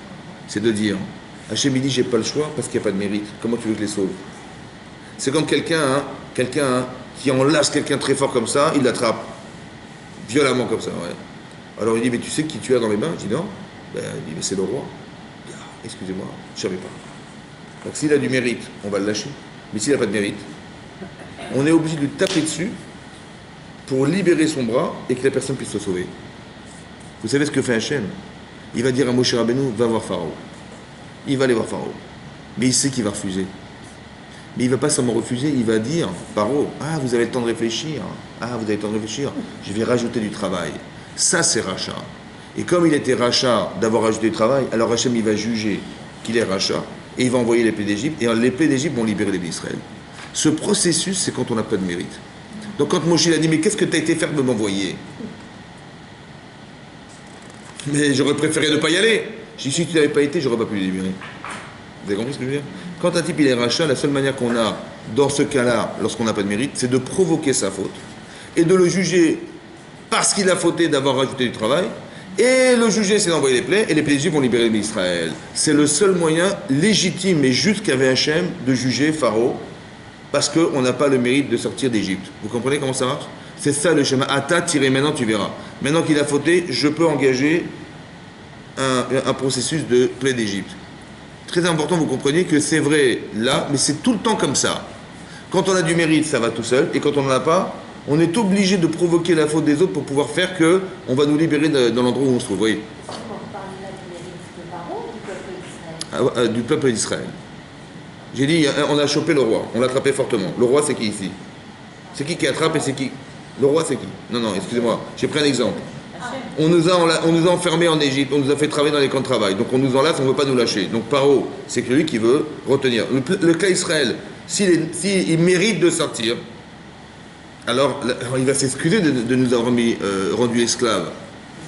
C'est de dire, Hachem, il dit, j'ai pas le choix parce qu'il n'y a pas de mérite. Comment tu veux que je les sauve? C'est comme quelqu'un qui enlace quelqu'un très fort comme ça, il l'attrape. Violemment comme ça, ouais. Alors il dit, mais tu sais qui tu as dans les mains? Je dis, non. Ben, il dit, mais c'est le roi. Ah, excusez-moi, je ne savais pas. Donc s'il a du mérite, on va le lâcher. Mais s'il n'a pas de mérite, on est obligé de lui taper dessus pour libérer son bras et que la personne puisse se sauver. Vous savez ce que fait Hachem? Il va dire à Moshe Rabbeinu, va voir Pharaon. Il va aller voir Pharaon. Mais il sait qu'il va refuser. Mais il ne va pas seulement refuser, il va dire, Pharaon, ah, vous avez le temps de réfléchir. Ah, vous avez le temps de réfléchir. Je vais rajouter du travail. Ça, c'est rachat. Et comme il était rachat d'avoir rajouté du travail, alors Hachem, il va juger qu'il est rachat, et il va envoyer les plaies d'Égypte, et les plaies d'Égypte vont libérer les Bénis d'Israël. Ce processus, c'est quand on n'a pas de mérite. Donc quand Moshe a dit, mais qu'est-ce que tu as été faire de m'envoyer? Mais j'aurais préféré ne pas y aller. J'ai dit, si tu n'avais pas été, j'aurais pas pu les libérer. Vous avez compris ce que je veux dire? Quand un type il est rachat, la seule manière qu'on a, dans ce cas-là, lorsqu'on n'a pas de mérite, c'est de provoquer sa faute, et de le juger parce qu'il a fauté d'avoir rajouté du travail, et le juger, c'est d'envoyer les plaies, et les plaies d'Égypte vont libérer l'Israël. C'est le seul moyen légitime et juste qu'avait Hachem de juger Pharaon, parce qu'on n'a pas le mérite de sortir d'Égypte. Vous comprenez comment ça marche? C'est ça le schéma. Ata, tiré, maintenant tu verras. Maintenant qu'il a fauté, je peux engager un processus de plaies d'Égypte. Très important, vous comprenez que c'est vrai là, mais c'est tout le temps comme ça. Quand on a du mérite, ça va tout seul, et quand on n'en a pas, on est obligé de provoquer la faute des autres pour pouvoir faire que on va nous libérer dans l'endroit où on se trouve. Voyez.
On parle là du mérite de Pharaon ou du peuple d'Israël?
Du peuple d'Israël. J'ai dit, on a chopé le roi, on l'a attrapé fortement. Le roi, c'est qui ici? C'est qui attrape et c'est qui? Le roi, c'est qui? Non, excusez-moi, j'ai pris un exemple. On nous a enfermés en Égypte, on nous a fait travailler dans les camps de travail. Donc on nous enlace, on ne veut pas nous lâcher. Donc Paro, c'est lui qui veut retenir. Le cas Israël, s'il mérite de sortir, alors il va s'excuser de nous avoir rendus esclaves.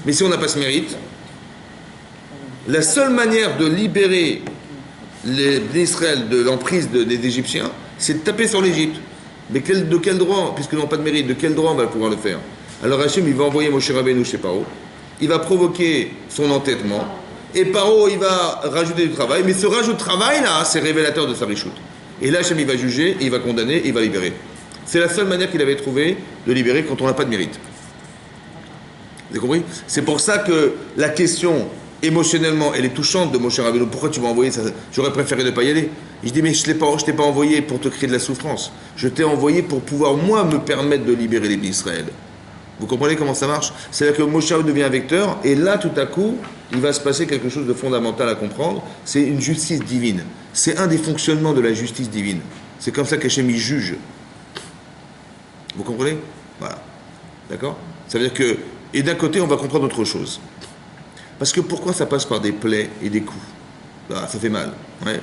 Mais si on n'a pas ce mérite, la seule manière de libérer l'Israël de l'emprise des Égyptiens, c'est de taper sur l'Égypte. Mais de quel droit, puisqu'ils n'ont pas de mérite, de quel droit on va pouvoir le faire? Alors Hachem, il va envoyer Moshe Rabbeinu chez Paro, il va provoquer son entêtement, et Paro, il va rajouter du travail, mais ce rajout de travail là, c'est révélateur de sa richoute. Et là, Hachem, il va juger, il va condamner, et il va libérer. C'est la seule manière qu'il avait trouvé de libérer quand on n'a pas de mérite. Vous avez compris? C'est pour ça que la question, émotionnellement, elle est touchante de Moshe Rabbeinu. Pourquoi tu m'as envoyé ça? J'aurais préféré ne pas y aller. Je dis, mais je ne t'ai pas envoyé pour te créer de la souffrance. Je t'ai envoyé pour pouvoir, moi, me permettre de libérer les Israël. Vous comprenez comment ça marche? C'est-à-dire que Moshe devient un vecteur, et là, tout à coup, il va se passer quelque chose de fondamental à comprendre. C'est une justice divine. C'est un des fonctionnements de la justice divine. C'est comme ça qu'Hachem y juge. Vous comprenez? Voilà. D'accord? Ça veut dire que... Et d'un côté, on va comprendre autre chose. Parce que pourquoi ça passe par des plaies et des coups? Bah, ça fait mal. Ouais.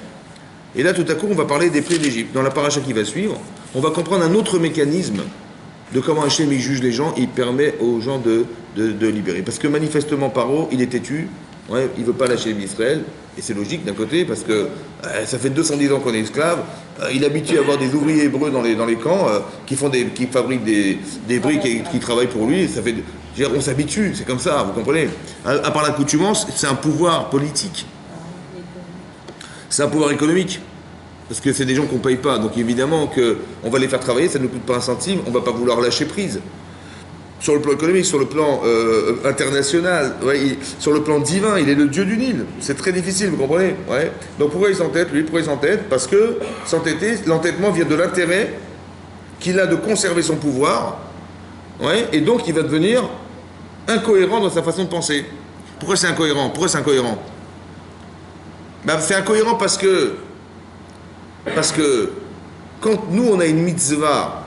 Et là, tout à coup, on va parler des plaies d'Égypte. Dans la paracha qui va suivre, on va comprendre un autre mécanisme de comment Hachem il juge les gens, il permet aux gens de libérer. Parce que manifestement, Paro, il est têtu, ouais, il ne veut pas lâcher Israël, et c'est logique d'un côté, parce que ça fait 210 ans qu'on est esclave, il est habitué à avoir des ouvriers hébreux dans les camps, qui fabriquent des briques et qui travaillent pour lui, ça fait, on s'habitue, c'est comme ça, vous comprenez. À part l'accoutumance, c'est un pouvoir politique. C'est un pouvoir économique. Parce que c'est des gens qu'on ne paye pas. Donc évidemment qu'on va les faire travailler, ça ne nous coûte pas un centime, on ne va pas vouloir lâcher prise. Sur le plan économique, sur le plan international, ouais, sur le plan divin, il est le Dieu du Nil. C'est très difficile, vous comprenez, ouais. Donc pourquoi il s'entête, lui? Pourquoi il s'entête? Parce que s'entêter, l'entêtement vient de l'intérêt qu'il a de conserver son pouvoir, ouais, et donc il va devenir incohérent dans sa façon de penser. Pourquoi c'est incohérent? Pourquoi c'est incohérent? Ben, c'est incohérent parce que quand nous on a une mitzvah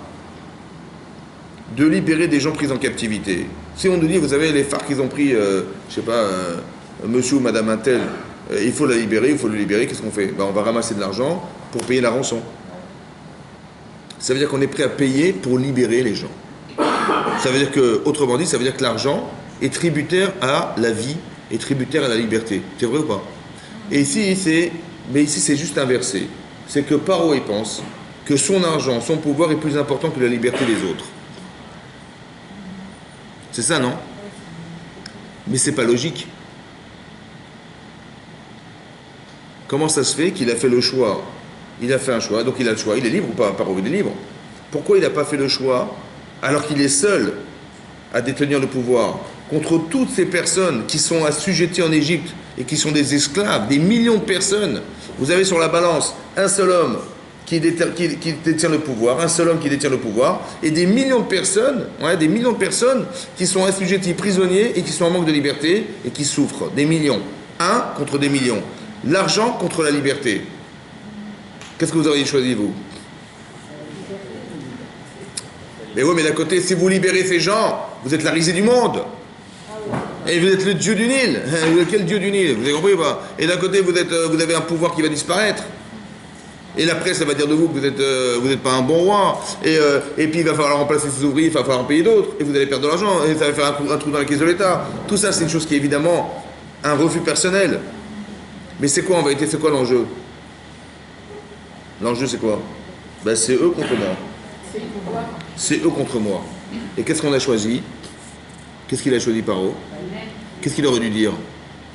de libérer des gens pris en captivité, si on nous dit, vous savez, les FARC ils ont pris, je sais pas, monsieur ou madame Intel, il faut la libérer, il faut le libérer, qu'est-ce qu'on fait? Ben, on va ramasser de l'argent pour payer la rançon. Ça veut dire qu'on est prêt à payer pour libérer les gens. Ça veut dire que, autrement dit, ça veut dire que l'argent est tributaire à la vie, est tributaire à la liberté. C'est vrai ou pas? Et ici, c'est juste inversé. C'est que Paro, il pense que son argent, son pouvoir est plus important que la liberté des autres. C'est ça, non? Mais c'est pas logique. Comment ça se fait qu'il a fait le choix? Il a fait un choix, donc il a le choix. Il est libre ou pas? Paro, il est libre. Pourquoi il n'a pas fait le choix alors qu'il est seul à détenir le pouvoir contre toutes ces personnes qui sont assujetties en Égypte et qui sont des esclaves, des millions de personnes? Vous avez sur la balance un seul homme qui détient le pouvoir, un seul homme qui détient le pouvoir, et des millions de personnes, ouais, des millions de personnes qui sont assujetties prisonniers et qui sont en manque de liberté et qui souffrent. Des millions. Un contre des millions. L'argent contre la liberté. Qu'est-ce que vous auriez choisi, vous? Mais oui, mais d'un côté, si vous libérez ces gens, vous êtes la risée du monde. Et vous êtes le dieu du Nil. Quel dieu du Nil? Vous avez compris ou pas? Et d'un côté, vous avez un pouvoir qui va disparaître. Et la presse, elle va dire de vous que vous n'êtes pas un bon roi. Et puis, il va falloir remplacer ces ouvriers, il va falloir en payer d'autres. Et vous allez perdre de l'argent. Et ça va faire un trou dans la caisse de l'État. Tout ça, c'est une chose qui est évidemment un refus personnel. Mais c'est quoi en vérité? C'est quoi l'enjeu? L'enjeu, c'est quoi? Ben, c'est eux contre moi. C'est eux contre moi. Et qu'est-ce qu'on a choisi? Qu'est-ce qu'il a choisi, Paro? Qu'est-ce qu'il aurait dû dire?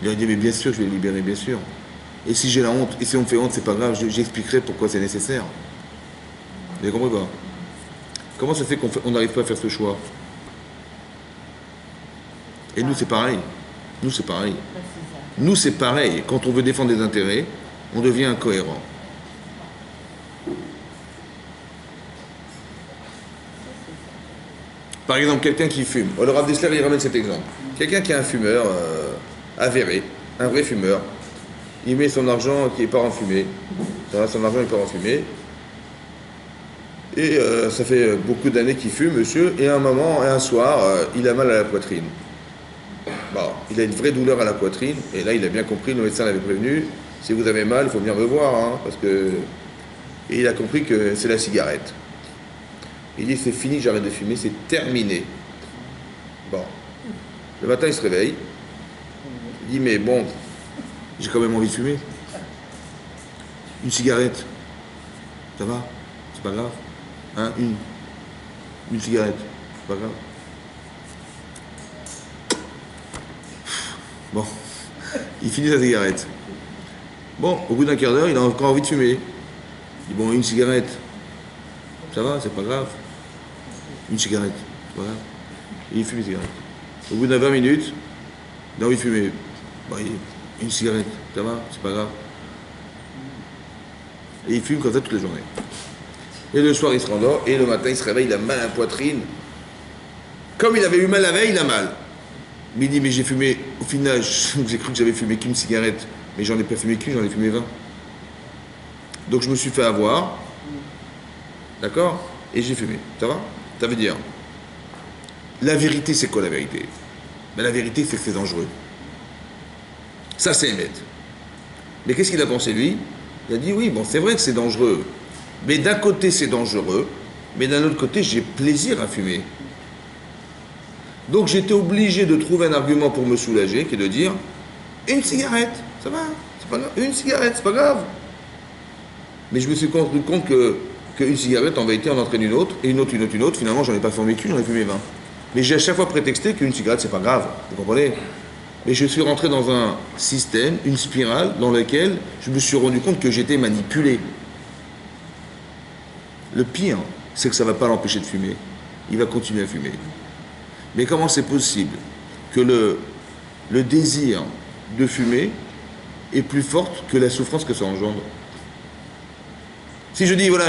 Il aurait dit, mais bien sûr, je vais les libérer, bien sûr. Et si j'ai la honte, et si on me fait honte, c'est pas grave, j'expliquerai pourquoi c'est nécessaire. Vous avez compris pas? Comment ça fait qu'on n'arrive pas à faire ce choix? Et nous, c'est pareil. Nous, c'est pareil. Nous, c'est pareil. Quand on veut défendre des intérêts, on devient incohérent. Par exemple, quelqu'un qui fume. Le Rav Dessler, il ramène cet exemple. Quelqu'un qui est un fumeur avéré, un vrai fumeur, il met son argent qui part en fumée. Son argent, il part en fumée. Et ça fait beaucoup d'années qu'il fume, monsieur. Et un soir, il a mal à la poitrine. Bon, il a une vraie douleur à la poitrine. Et là, il a bien compris, le médecin l'avait prévenu. Si vous avez mal, il faut venir me voir. Hein, parce que... Et il a compris que c'est la cigarette. Il dit, c'est fini, j'arrête de fumer, c'est terminé. Bon. Le matin, il se réveille. Il dit, mais bon, j'ai quand même envie de fumer. Une cigarette. Ça va? C'est pas grave. Hein? Une cigarette. C'est pas grave. Bon. Il finit sa cigarette. Bon, au bout d'un quart d'heure, il a encore envie de fumer. Il dit, bon, une cigarette. Ça va? C'est pas grave. Une cigarette, voilà. Et il fume une cigarette. Au bout de 20 minutes, il a envie de fumer. Bah, une cigarette, ça va, c'est pas grave. Et il fume comme ça toute la journée. Et le soir, il se rendort, et le matin, il se réveille, il a mal à la poitrine. Comme il avait eu mal la veille, il a mal. Mais il dit, mais j'ai fumé, au final, j'ai cru que j'avais fumé qu'une cigarette. Mais j'en ai pas fumé qu'une, j'en ai fumé 20. Donc je me suis fait avoir. D'accord? Et j'ai fumé. Ça va? Ça veut dire, la vérité, c'est quoi la vérité? Ben, la vérité, c'est que c'est dangereux. Ça, c'est Emmet. Mais qu'est-ce qu'il a pensé, lui? Il a dit, oui, bon, c'est vrai que c'est dangereux. Mais d'un côté, c'est dangereux. Mais d'un autre côté, j'ai plaisir à fumer. Donc, j'étais obligé de trouver un argument pour me soulager, qui est de dire, une cigarette, ça va, c'est pas grave. Une cigarette, c'est pas grave. Mais je me suis rendu compte qu'une cigarette, en vérité, en entraîne une autre, et une autre, une autre, une autre. Finalement, j'en ai pas fumé qu'une, j'en ai fumé 20. Mais j'ai à chaque fois prétexté qu'une cigarette, c'est pas grave. Vous comprenez? Mais je suis rentré dans un système, une spirale, dans laquelle je me suis rendu compte que j'étais manipulé. Le pire, c'est que ça ne va pas l'empêcher de fumer. Il va continuer à fumer. Mais comment c'est possible que le désir de fumer est plus fort que la souffrance que ça engendre? Si je dis, voilà,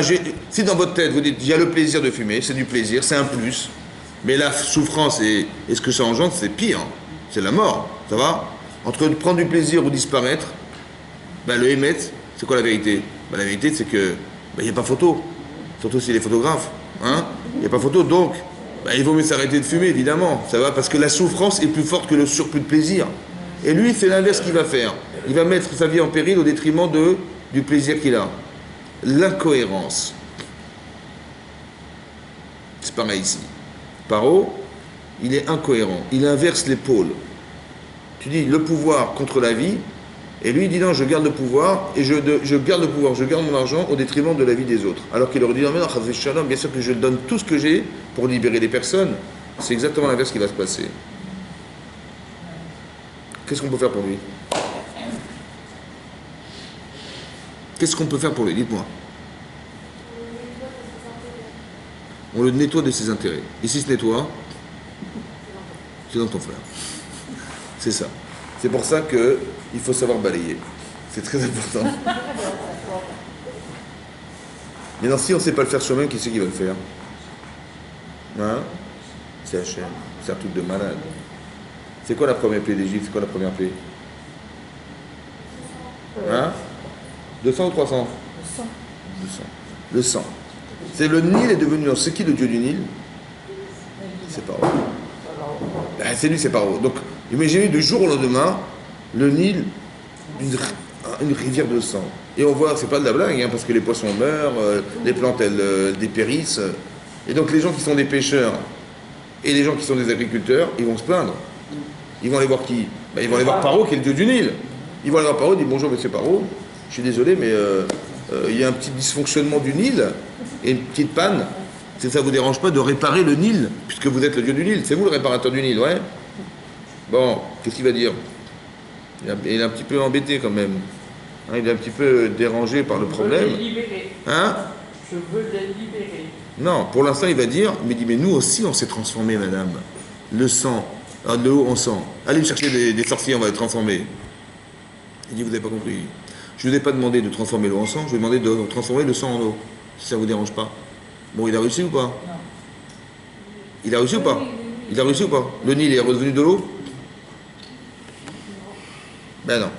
si dans votre tête vous dites, il y a le plaisir de fumer, c'est du plaisir, c'est un plus, mais la souffrance et ce que ça engendre, c'est pire, c'est la mort, ça va? Entre prendre du plaisir ou disparaître, ben, le émettre, c'est quoi la vérité? Ben, la vérité, c'est que il n'y a pas photo, surtout si les photographes, hein? Il n'y a pas photo, donc ben, il vaut mieux s'arrêter de fumer, évidemment, ça va? Parce que la souffrance est plus forte que le surplus de plaisir. Et lui, c'est l'inverse qu'il va faire. Il va mettre sa vie en péril au détriment du plaisir qu'il a. L'incohérence. C'est pareil ici. Paro, il est incohérent. Il inverse les pôles. Tu dis le pouvoir contre la vie, et lui il dit non, je garde le pouvoir, et je garde le pouvoir, je garde mon argent au détriment de la vie des autres. Alors qu'il aurait dit non, mais non, shalom, bien sûr que je donne tout ce que j'ai pour libérer les personnes. C'est exactement l'inverse qui va se passer. Qu'est-ce qu'on peut faire pour lui? Qu'est-ce qu'on peut faire pour lui? Dites-moi. On le nettoie de ses intérêts. Et s'il se nettoie, c'est dans ton frère. C'est ça. C'est pour ça qu'il faut savoir balayer. C'est très important. Maintenant, si on ne sait pas le faire soi-même, qui c'est qui va le faire? Hein? C'est Hachem. C'est un truc de malade. C'est quoi la première plaie d'Égypte? C'est quoi la première plaie? Hein? 200 ou 300? 200. Le sang. C'est le Nil est devenu... C'est qui le dieu du Nil? C'est Paro. C'est lui, c'est Paro. Donc, imaginez du jour au lendemain, le Nil, une rivière de sang. Et on voit, c'est pas de la blague, hein, parce que les poissons meurent, les plantes, elles dépérissent. Et donc, les gens qui sont des pêcheurs et les gens qui sont des agriculteurs, ils vont se plaindre. Ils vont aller voir qui? Ils vont aller voir Paro, qui est le dieu du Nil. Ils vont aller voir Paro, ils disent bonjour, monsieur Paro. Je suis désolé, mais il y a un petit dysfonctionnement du Nil et une petite panne. Ça ne vous dérange pas de réparer le Nil, puisque vous êtes le dieu du Nil. C'est vous le réparateur du Nil, ouais? Bon, qu'est-ce qu'il va dire? Il est un petit peu embêté quand même. Hein, il est un petit peu dérangé par le problème.
Je veux les libérer.
Hein?
Je veux les libérer.
Non, pour l'instant, il va dire, mais nous aussi, on s'est transformé, madame. Le sang, de l'eau en sang. Allez me chercher des sorciers, on va les transformer. Il dit, vous n'avez pas compris. Je ne vous ai pas demandé de transformer l'eau en sang, je vous ai demandé de transformer le sang en eau, si ça ne vous dérange pas. Bon, il a réussi ou pas? Non. Il a réussi ou pas? Il a réussi ou pas? Le Nil est redevenu de l'eau? Ben non.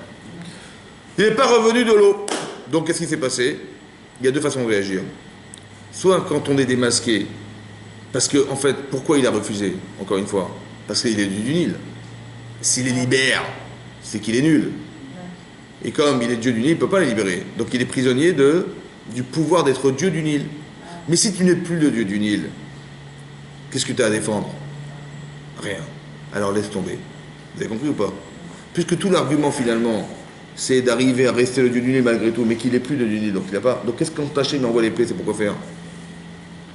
Il n'est pas revenu de l'eau. Donc qu'est-ce qui s'est passé? Il y a deux façons de réagir. Soit quand on est démasqué, parce que, en fait, pourquoi il a refusé? Encore une fois, parce qu'il est du Nil. S'il les libère, c'est qu'il est nul. Et comme il est dieu du Nil, il ne peut pas les libérer. Donc il est prisonnier du pouvoir d'être dieu du Nil. Mais si tu n'es plus le dieu du Nil, qu'est-ce que tu as à défendre? Rien. Alors laisse tomber. Vous avez compris ou pas? Puisque tout l'argument finalement, c'est d'arriver à rester le dieu du Nil malgré tout, mais qu'il n'est plus le dieu du Nil, donc il n'a pas. Donc qu'est-ce qu'on tâche, il m'envoie les plaies, c'est pour quoi faire?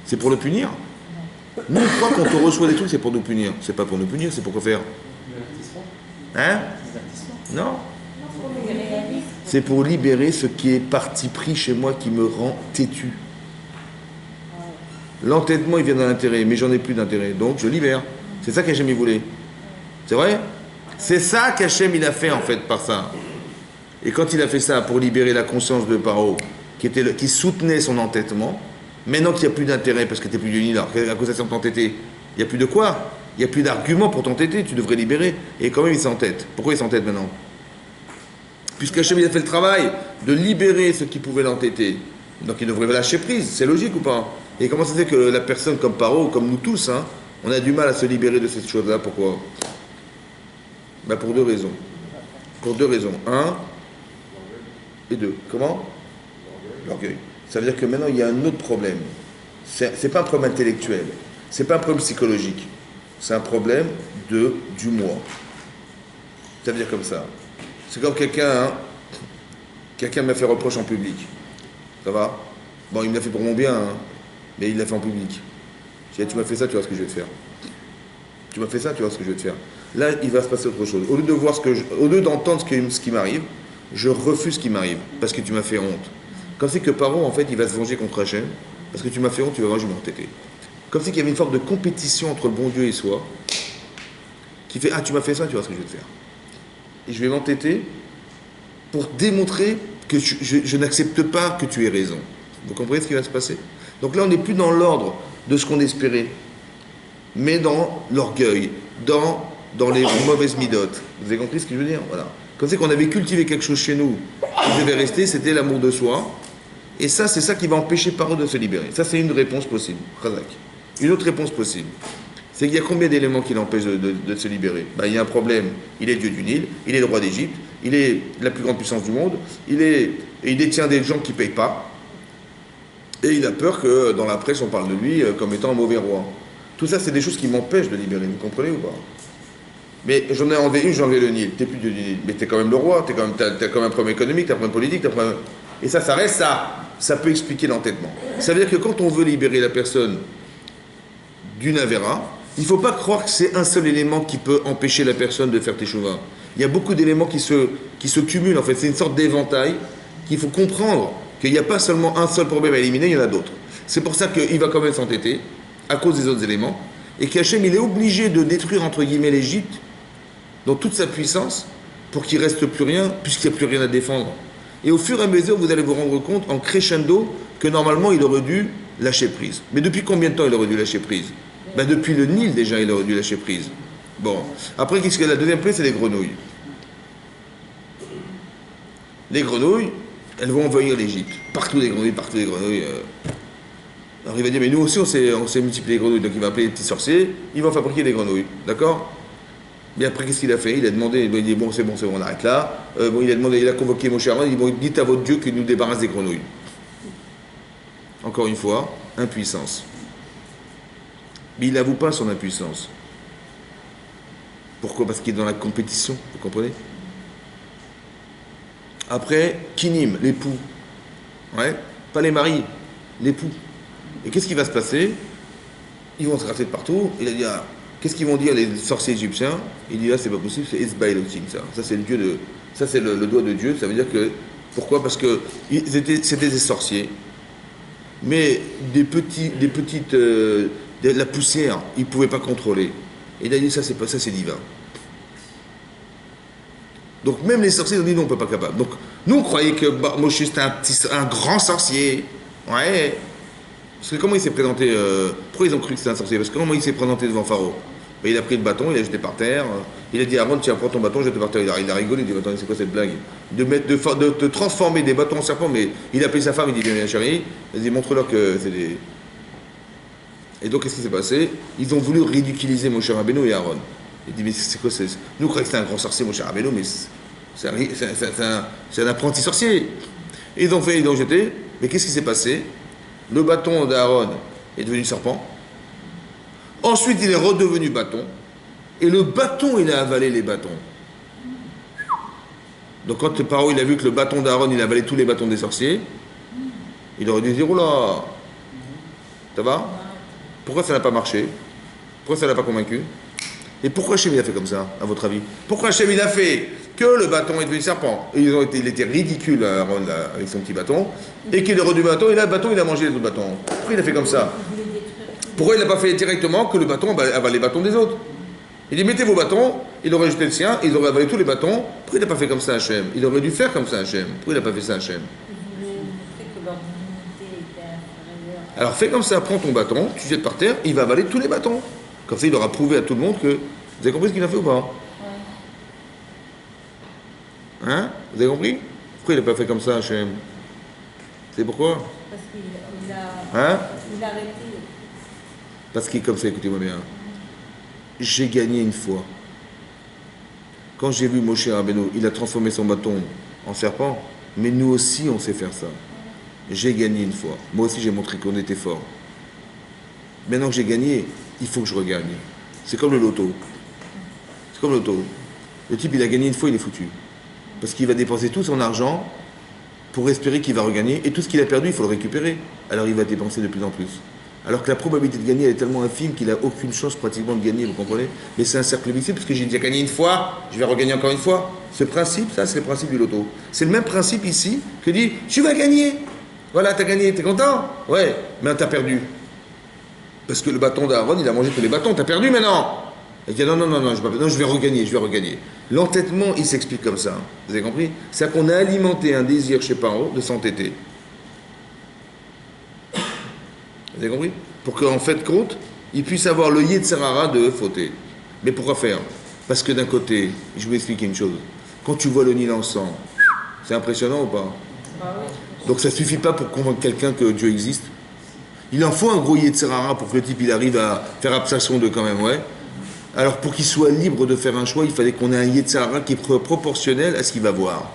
C'est pour le punir? Nous, on croit qu'on te reçoit des trucs, c'est pour nous punir. C'est pas pour nous punir, c'est pour quoi faire? Hein? Non. C'est pour libérer ce qui est parti pris chez moi qui me rend têtu. L'entêtement, il vient de l'intérêt, mais j'en ai plus d'intérêt, donc je libère. C'est ça qu'Hachem il voulait. C'est vrai? C'est ça qu'Hachem il a fait en fait par ça. Et quand il a fait ça pour libérer la conscience de Paro, qui soutenait son entêtement, maintenant qu'il n'y a plus d'intérêt parce que tu n'es plus du Nil, alors à cause de t'entêter, il n'y a plus de quoi? Il n'y a plus d'argument pour t'entêter, tu devrais libérer. Et quand même il s'entête. Pourquoi il s'entête maintenant? Puisqu'Hachem il a fait le travail de libérer ce qui pouvait l'entêter. Donc il devrait lâcher prise, c'est logique ou pas? Et comment ça se fait que la personne comme Paro, comme nous tous, hein, on a du mal à se libérer de cette chose-là? Pourquoi? Pour deux raisons. Pour deux raisons. Un et deux. Comment? L'orgueil. Ça veut dire que maintenant il y a un autre problème. C'est pas un problème intellectuel, c'est pas un problème psychologique, c'est un problème du moi. Ça veut dire comme ça. C'est comme quelqu'un m'a fait reproche en public. Ça va? Bon, il me l'a fait pour mon bien, hein, mais il l'a fait en public. Je dis, tu m'as fait ça, tu vois ce que je vais te faire. Tu m'as fait ça, tu vois ce que je vais te faire. Là, il va se passer autre chose. Au lieu de voir au lieu d'entendre ce qui m'arrive, je refuse ce qui m'arrive, parce que tu m'as fait honte. Comme c'est que Paro, en fait, il va se venger contre Hachem, parce que tu m'as fait honte, tu vas voir, je vais m'entêter. Comme si il y avait une forme de compétition entre le bon Dieu et soi, qui fait, ah, tu m'as fait ça, tu vois ce que je vais te faire. Et je vais m'entêter pour démontrer que je n'accepte pas que tu aies raison. Vous comprenez ce qui va se passer? Donc là, on n'est plus dans l'ordre de ce qu'on espérait, mais dans l'orgueil, dans les mauvaises midotes. Vous avez compris ce que je veux dire? Voilà. Comme c'est qu'on avait cultivé quelque chose chez nous, qui devait rester, c'était l'amour de soi. Et ça, c'est ça qui va empêcher par eux de se libérer. Ça, c'est une réponse possible. Razak. Une autre réponse possible, c'est qu'il y a combien d'éléments qui l'empêchent de se libérer? Il y a un problème. Il est Dieu du Nil, il est le roi d'Égypte, il est la plus grande puissance du monde, il détient des gens qui ne payent pas, et il a peur que dans la presse, on parle de lui comme étant un mauvais roi. Tout ça, c'est des choses qui m'empêchent de libérer. Vous comprenez ou pas? Mais j'en ai enlevé une, j'ai enlevé le Nil. T'es plus Dieu du Nil. Mais t'es quand même le roi, t'as quand même un problème économique, t'as un problème politique, t'as un problème... Et ça reste ça. Ça peut expliquer l'entêtement. Ça veut dire que quand on veut libérer la personne d'une avéra, il ne faut pas croire que c'est un seul élément qui peut empêcher la personne de faire teshuva. Il y a beaucoup d'éléments qui se cumulent, en fait. C'est une sorte d'éventail qu'il faut comprendre qu'il n'y a pas seulement un seul problème à éliminer, il y en a d'autres. C'est pour ça qu'il va quand même s'entêter, à cause des autres éléments, et qu'Hachem, il est obligé de détruire, entre guillemets, l'Égypte, dans toute sa puissance, pour qu'il ne reste plus rien, puisqu'il n'y a plus rien à défendre. Et au fur et à mesure, vous allez vous rendre compte, en crescendo, que normalement, il aurait dû lâcher prise. Mais depuis combien de temps il aurait dû lâcher prise? Depuis le Nil, déjà, il aurait dû lâcher prise. Bon. Après, qu'est-ce qu'il y a? La deuxième plaie, c'est les grenouilles. Les grenouilles, elles vont envahir l'Égypte. Partout des grenouilles, partout des grenouilles. Alors il va dire, mais nous aussi, on s'est multiplié les grenouilles. Donc il va appeler les petits sorciers, ils vont fabriquer des grenouilles. D'accord? Mais après, qu'est-ce qu'il a fait? Il a demandé, il a dit, bon, c'est bon, on arrête là. Il a convoqué Moshe Aaron, il dit, bon, dites à votre Dieu qu'il nous débarrasse des grenouilles. Encore une fois, impuissance. Mais il n'avoue pas son impuissance. Pourquoi? Parce qu'il est dans la compétition, vous comprenez? Après, Kinim, l'époux. Ouais, pas les maris, l'époux. Et qu'est-ce qui va se passer? Ils vont se gratter de partout. Il a dit, ah, qu'est-ce qu'ils vont dire les sorciers égyptiens? Il dit, là, c'est pas possible, c'est Esbaïlotim, ça. Ça, c'est le dieu de. Ça, c'est le doigt de Dieu. Ça veut dire que. Pourquoi? Parce que c'était des sorciers. Mais des petites. La poussière, ils ne pouvaient pas contrôler. Et il a dit, ça, c'est pas ça, c'est divin. Donc, même les sorciers ont dit, non, on ne peut pas capable. Donc, nous, on croyait que Moshe, c'était un grand sorcier. Ouais. Parce que comment il s'est présenté pourquoi ils ont cru que c'était un sorcier? Parce que comment il s'est présenté devant Pharaon? Il a pris le bâton, il l'a jeté par terre. Il a dit à Aaron, tiens, prends ton bâton, jette par terre. Il a rigolé, il dit, attends, c'est quoi cette blague? De transformer des bâtons en serpents. Mais il a appelé sa femme, il dit, viens, chérie. Il dit, montre-leur que c'est des... Et donc, qu'est-ce qui s'est passé? Ils ont voulu ridiculiser Moshe Rabbeinu et Aaron. Il dit, mais c'est quoi? Nous, on croyait que c'était un grand sorcier, Moshe Rabbeinu, mais c'est un apprenti sorcier. Et ils ont jeté. Mais qu'est-ce qui s'est passé? Le bâton d'Aaron est devenu serpent. Ensuite, il est redevenu bâton. Et le bâton, il a avalé les bâtons. Donc, quand Pharaon il a vu que le bâton d'Aaron, il a avalé tous les bâtons des sorciers, il aurait dû dire, oh là, ça va? Pourquoi ça n'a pas marché? Pourquoi ça n'a pas convaincu? Et pourquoi Hachem il a fait comme ça, à votre avis? Pourquoi Hachem il a fait que le bâton est devenu serpent? Et il était ridicule, Aaron, là, avec son petit bâton, et qu'il est redevenu bâton, et là, le bâton, il a mangé les autres bâtons. Pourquoi il a fait comme ça? Pourquoi il n'a pas fait directement que le bâton avale les bâtons des autres? Il dit, mettez vos bâtons, il aurait jeté le sien, ils auraient avalé tous les bâtons. Pourquoi il n'a pas fait comme ça, Hachem? Il aurait dû faire comme ça, Hachem. Pourquoi il n'a pas fait ça, Hachem? Alors fais comme ça, prends ton bâton, tu jettes par terre, il va avaler tous les bâtons. Comme ça, il aura prouvé à tout le monde que... Vous avez compris ce qu'il a fait ou pas? Hein? Vous avez compris? Pourquoi il n'a pas fait comme ça, Hachem? C'est pourquoi?
Parce qu'il a...
Hein?
Il a arrêté.
Parce qu'il est comme ça, écoutez-moi bien. J'ai gagné une fois. Quand j'ai vu Moshe Rabbeinu, il a transformé son bâton en serpent, mais nous aussi, on sait faire ça. J'ai gagné une fois. Moi aussi, j'ai montré qu'on était fort. Maintenant que j'ai gagné, il faut que je regagne. C'est comme le loto. C'est comme le loto. Le type, il a gagné une fois, il est foutu. Parce qu'il va dépenser tout son argent pour espérer qu'il va regagner. Et tout ce qu'il a perdu, il faut le récupérer. Alors il va dépenser de plus en plus. Alors que la probabilité de gagner, elle est tellement infime qu'il n'a aucune chance pratiquement de gagner, vous comprenez? Mais c'est un cercle vicieux, parce que j'ai déjà gagné une fois, je vais regagner encore une fois. Ce principe, ça, c'est le principe du loto. C'est le même principe ici que dit, tu vas gagner. Voilà, t'as gagné, t'es content? Ouais, mais t'as perdu. Parce que le bâton d'Aaron, il a mangé tous les bâtons, t'as perdu maintenant. Il dit non, je vais regagner. L'entêtement, il s'explique comme ça. Vous avez compris? C'est qu'on a alimenté un désir chez Paro de s'entêter. Vous avez compris? Pour qu'en fait compte, il puisse avoir le Yetzirara de fauter. Mais pourquoi faire? Parce que d'un côté, je vais vous expliquer une chose. Quand tu vois le Nil en sang, c'est impressionnant ou pas? Donc ça suffit pas pour convaincre quelqu'un que Dieu existe. Il en faut un gros Yetzirara pour que le type il arrive à faire abstraction de quand même, ouais. Alors pour qu'il soit libre de faire un choix, il fallait qu'on ait un Yetzirara qui est proportionnel à ce qu'il va voir.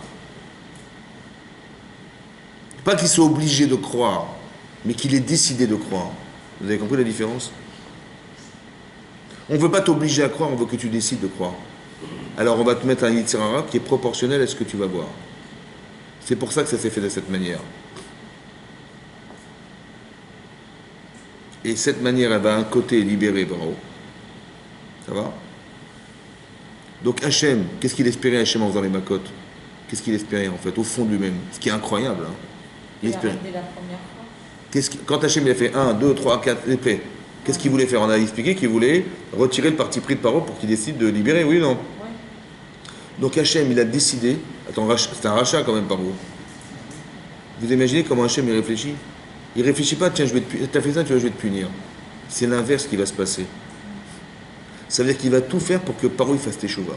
Pas qu'il soit obligé de croire, mais qu'il ait décidé de croire. Vous avez compris la différence? On ne veut pas t'obliger à croire, on veut que tu décides de croire. Alors on va te mettre un Yetzirara qui est proportionnel à ce que tu vas voir. C'est pour ça que ça s'est fait de cette manière. Et cette manière, elle va un côté libérer Paro. Ça va? Donc Hachem, qu'est-ce qu'il espérait Hachem en faisant les macotes? Qu'est-ce qu'il espérait en fait, au fond de lui-même? Ce qui est incroyable. Hein. Il espérait.
La première fois.
Quand Hachem il a fait 1, 2, 3, 4 épées, qu'est-ce qu'il voulait faire? On a expliqué qu'il voulait retirer le parti pris de Paro pour qu'il décide de libérer, oui ou non?
Ouais.
Donc Hachem, il a décidé. Attends, c'est un rachat quand même, Paro. Vous imaginez comment Hachem il réfléchit? Il réfléchit pas, tiens, t'as fait ça, tu vois, je vais te punir. C'est l'inverse qui va se passer. Ça veut dire qu'il va tout faire pour que Paro il fasse teshuva.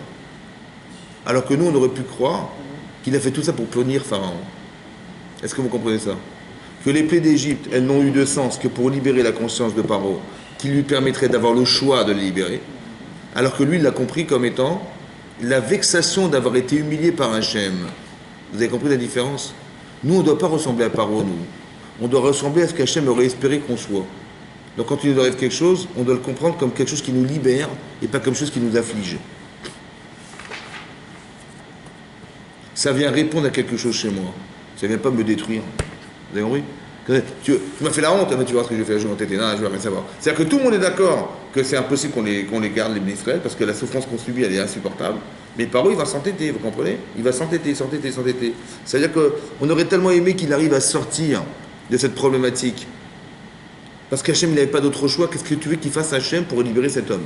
Alors que nous, on aurait pu croire qu'il a fait tout ça pour punir Pharaon. Est-ce que vous comprenez ça? Que les plaies d'Égypte, elles n'ont eu de sens que pour libérer la conscience de Paro, qui lui permettrait d'avoir le choix de les libérer. Alors que lui, il l'a compris comme étant la vexation d'avoir été humilié par Hachem. Vous avez compris la différence? Nous, on ne doit pas ressembler à Paro, nous. On doit ressembler à ce qu'Hachem aurait espéré qu'on soit. Donc quand il nous arrive quelque chose, on doit le comprendre comme quelque chose qui nous libère et pas comme quelque chose qui nous afflige. Ça vient répondre à quelque chose chez moi. Ça vient pas me détruire. Vous avez compris? Tu m'as fait la honte, mais tu vois ce que je vais faire, je vais m'entêter, non, je vais rien savoir. C'est-à-dire que tout le monde est d'accord que c'est impossible qu'on les garde, les ministres, parce que la souffrance qu'on subit, elle est insupportable. Mais Paro, il va s'entêter, vous comprenez? Il va s'entêter. C'est-à-dire qu'on aurait tellement aimé qu'il arrive à sortir de cette problématique. Parce qu'Hachem, il n'avait pas d'autre choix. Qu'est-ce que tu veux qu'il fasse Hachem pour libérer cet homme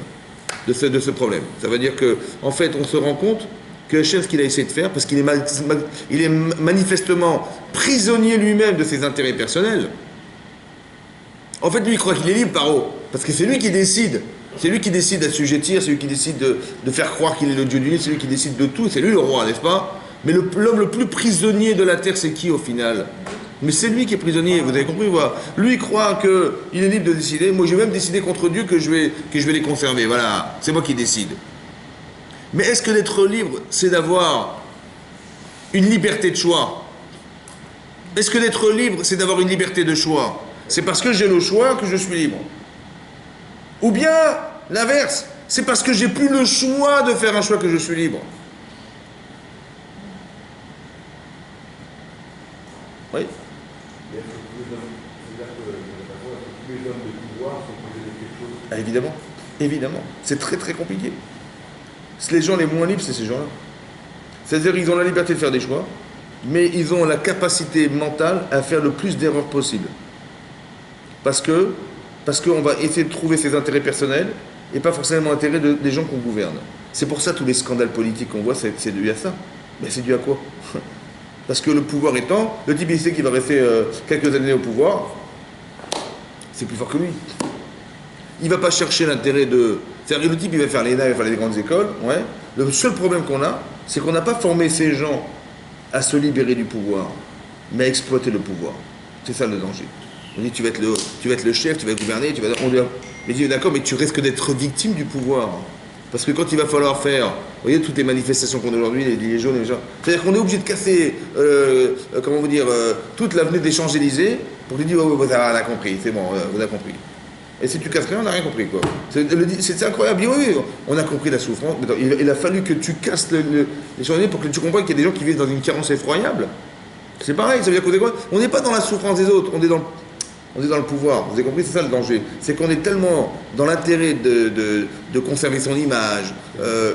de ce problème? Ça veut dire que, en fait, on se rend compte que Hachem, ce qu'il a essayé de faire, parce qu'il est, manifestement prisonnier lui-même de ses intérêts personnels. En fait, lui, il croit qu'il est libre, Paro. Parce que c'est lui qui décide. C'est lui qui décide d'assujettir, c'est lui qui décide de faire croire qu'il est le Dieu du Nil, c'est lui qui décide de tout. C'est lui le roi, n'est-ce pas? Mais l'homme le plus prisonnier de la terre, c'est qui au final? Mais c'est lui qui est prisonnier, vous avez compris? Voilà. Lui il croit qu'il est libre de décider. Moi, je vais même décider contre Dieu que je vais les conserver. Voilà, c'est moi qui décide. Mais est-ce que d'être libre, c'est d'avoir une liberté de choix? Est-ce que d'être libre, c'est d'avoir une liberté de choix? C'est parce que j'ai le choix que je suis libre. Ou bien, l'inverse, c'est parce que j'ai plus le choix de faire un choix que je suis libre. Oui. Ah, évidemment. C'est très très compliqué. Les gens les moins libres, c'est ces gens-là. C'est-à-dire qu'ils ont la liberté de faire des choix, mais ils ont la capacité mentale à faire le plus d'erreurs possible. Parce qu'on va essayer de trouver ses intérêts personnels et pas forcément l'intérêt des gens qu'on gouverne. C'est pour ça tous les scandales politiques qu'on voit, c'est dû à ça. Mais c'est dû à quoi? Parce que le pouvoir étant, le type il sait qu'il va rester quelques années au pouvoir, c'est plus fort que lui. Il ne va pas chercher l'intérêt de... C'est-à-dire que le type il va faire l'ENA, il va faire les grandes écoles, ouais. Le seul problème qu'on a, c'est qu'on n'a pas formé ces gens à se libérer du pouvoir, mais à exploiter le pouvoir. C'est ça le danger. On dit tu vas être le chef, tu vas gouverner, mais dit d'accord, mais tu risques d'être victime du pouvoir. Parce que quand il va falloir faire, vous voyez, toutes les manifestations qu'on a aujourd'hui, les gilets jaunes et les gens, c'est-à-dire qu'on est obligé de casser, toute l'avenue des Champs-Élysées pour lui dire, oh, vous avez compris, c'est bon, vous avez compris. Et si tu casses rien, on n'a rien compris, quoi. C'est incroyable. Oui, on a compris la souffrance. Il a fallu que tu casses les Champs-Élysées pour que tu comprennes qu'il y a des gens qui vivent dans une carence effroyable. C'est pareil, ça veut dire qu'on n'est pas dans la souffrance des autres, on est dans le pouvoir. Vous avez compris, c'est ça le danger. C'est qu'on est tellement dans l'intérêt de conserver son image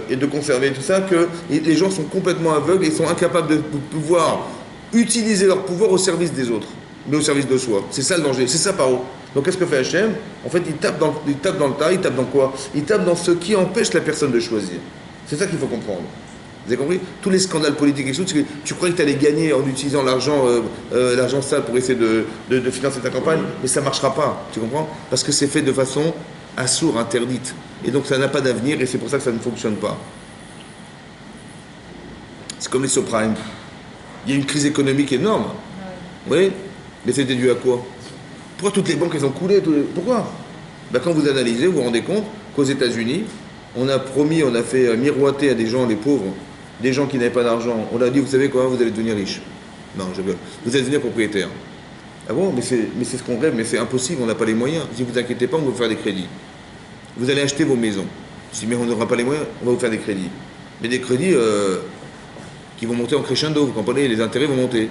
et de conserver tout ça que les gens sont complètement aveugles et sont incapables de pouvoir utiliser leur pouvoir au service des autres. mais au service de soi. C'est ça le danger, c'est ça Paro. Donc qu'est-ce que fait Hachem? En fait, il tape dans le tas, il tape dans quoi? Il tape dans ce qui empêche la personne de choisir. C'est ça qu'il faut comprendre. Vous avez compris? Tous les scandales politiques et tout, tu croyais que tu allais gagner en utilisant l'argent sale pour essayer de financer ta campagne, mais ça ne marchera pas, tu comprends? Parce que c'est fait de façon assourde, interdite. Et donc ça n'a pas d'avenir et c'est pour ça que ça ne fonctionne pas. C'est comme les subprimes. Il y a une crise économique énorme. Oui, mais c'était dû à quoi? Pourquoi toutes les banques elles ont coulé? Pourquoi? Ben, quand vous analysez, vous vous rendez compte qu'aux États-Unis, on a fait miroiter à des gens, les pauvres, des gens qui n'avaient pas d'argent. On a dit, vous savez quoi, vous allez devenir riche. Non, je veux. Vous allez devenir propriétaire. Ah bon, mais c'est ce qu'on rêve, mais c'est impossible, on n'a pas les moyens. Si vous inquiétez pas, on va vous faire des crédits. Vous allez acheter vos maisons. Je dis, mais on n'aura pas les moyens, on va vous faire des crédits. Mais des crédits qui vont monter en crescendo, vous comprenez, les intérêts vont monter.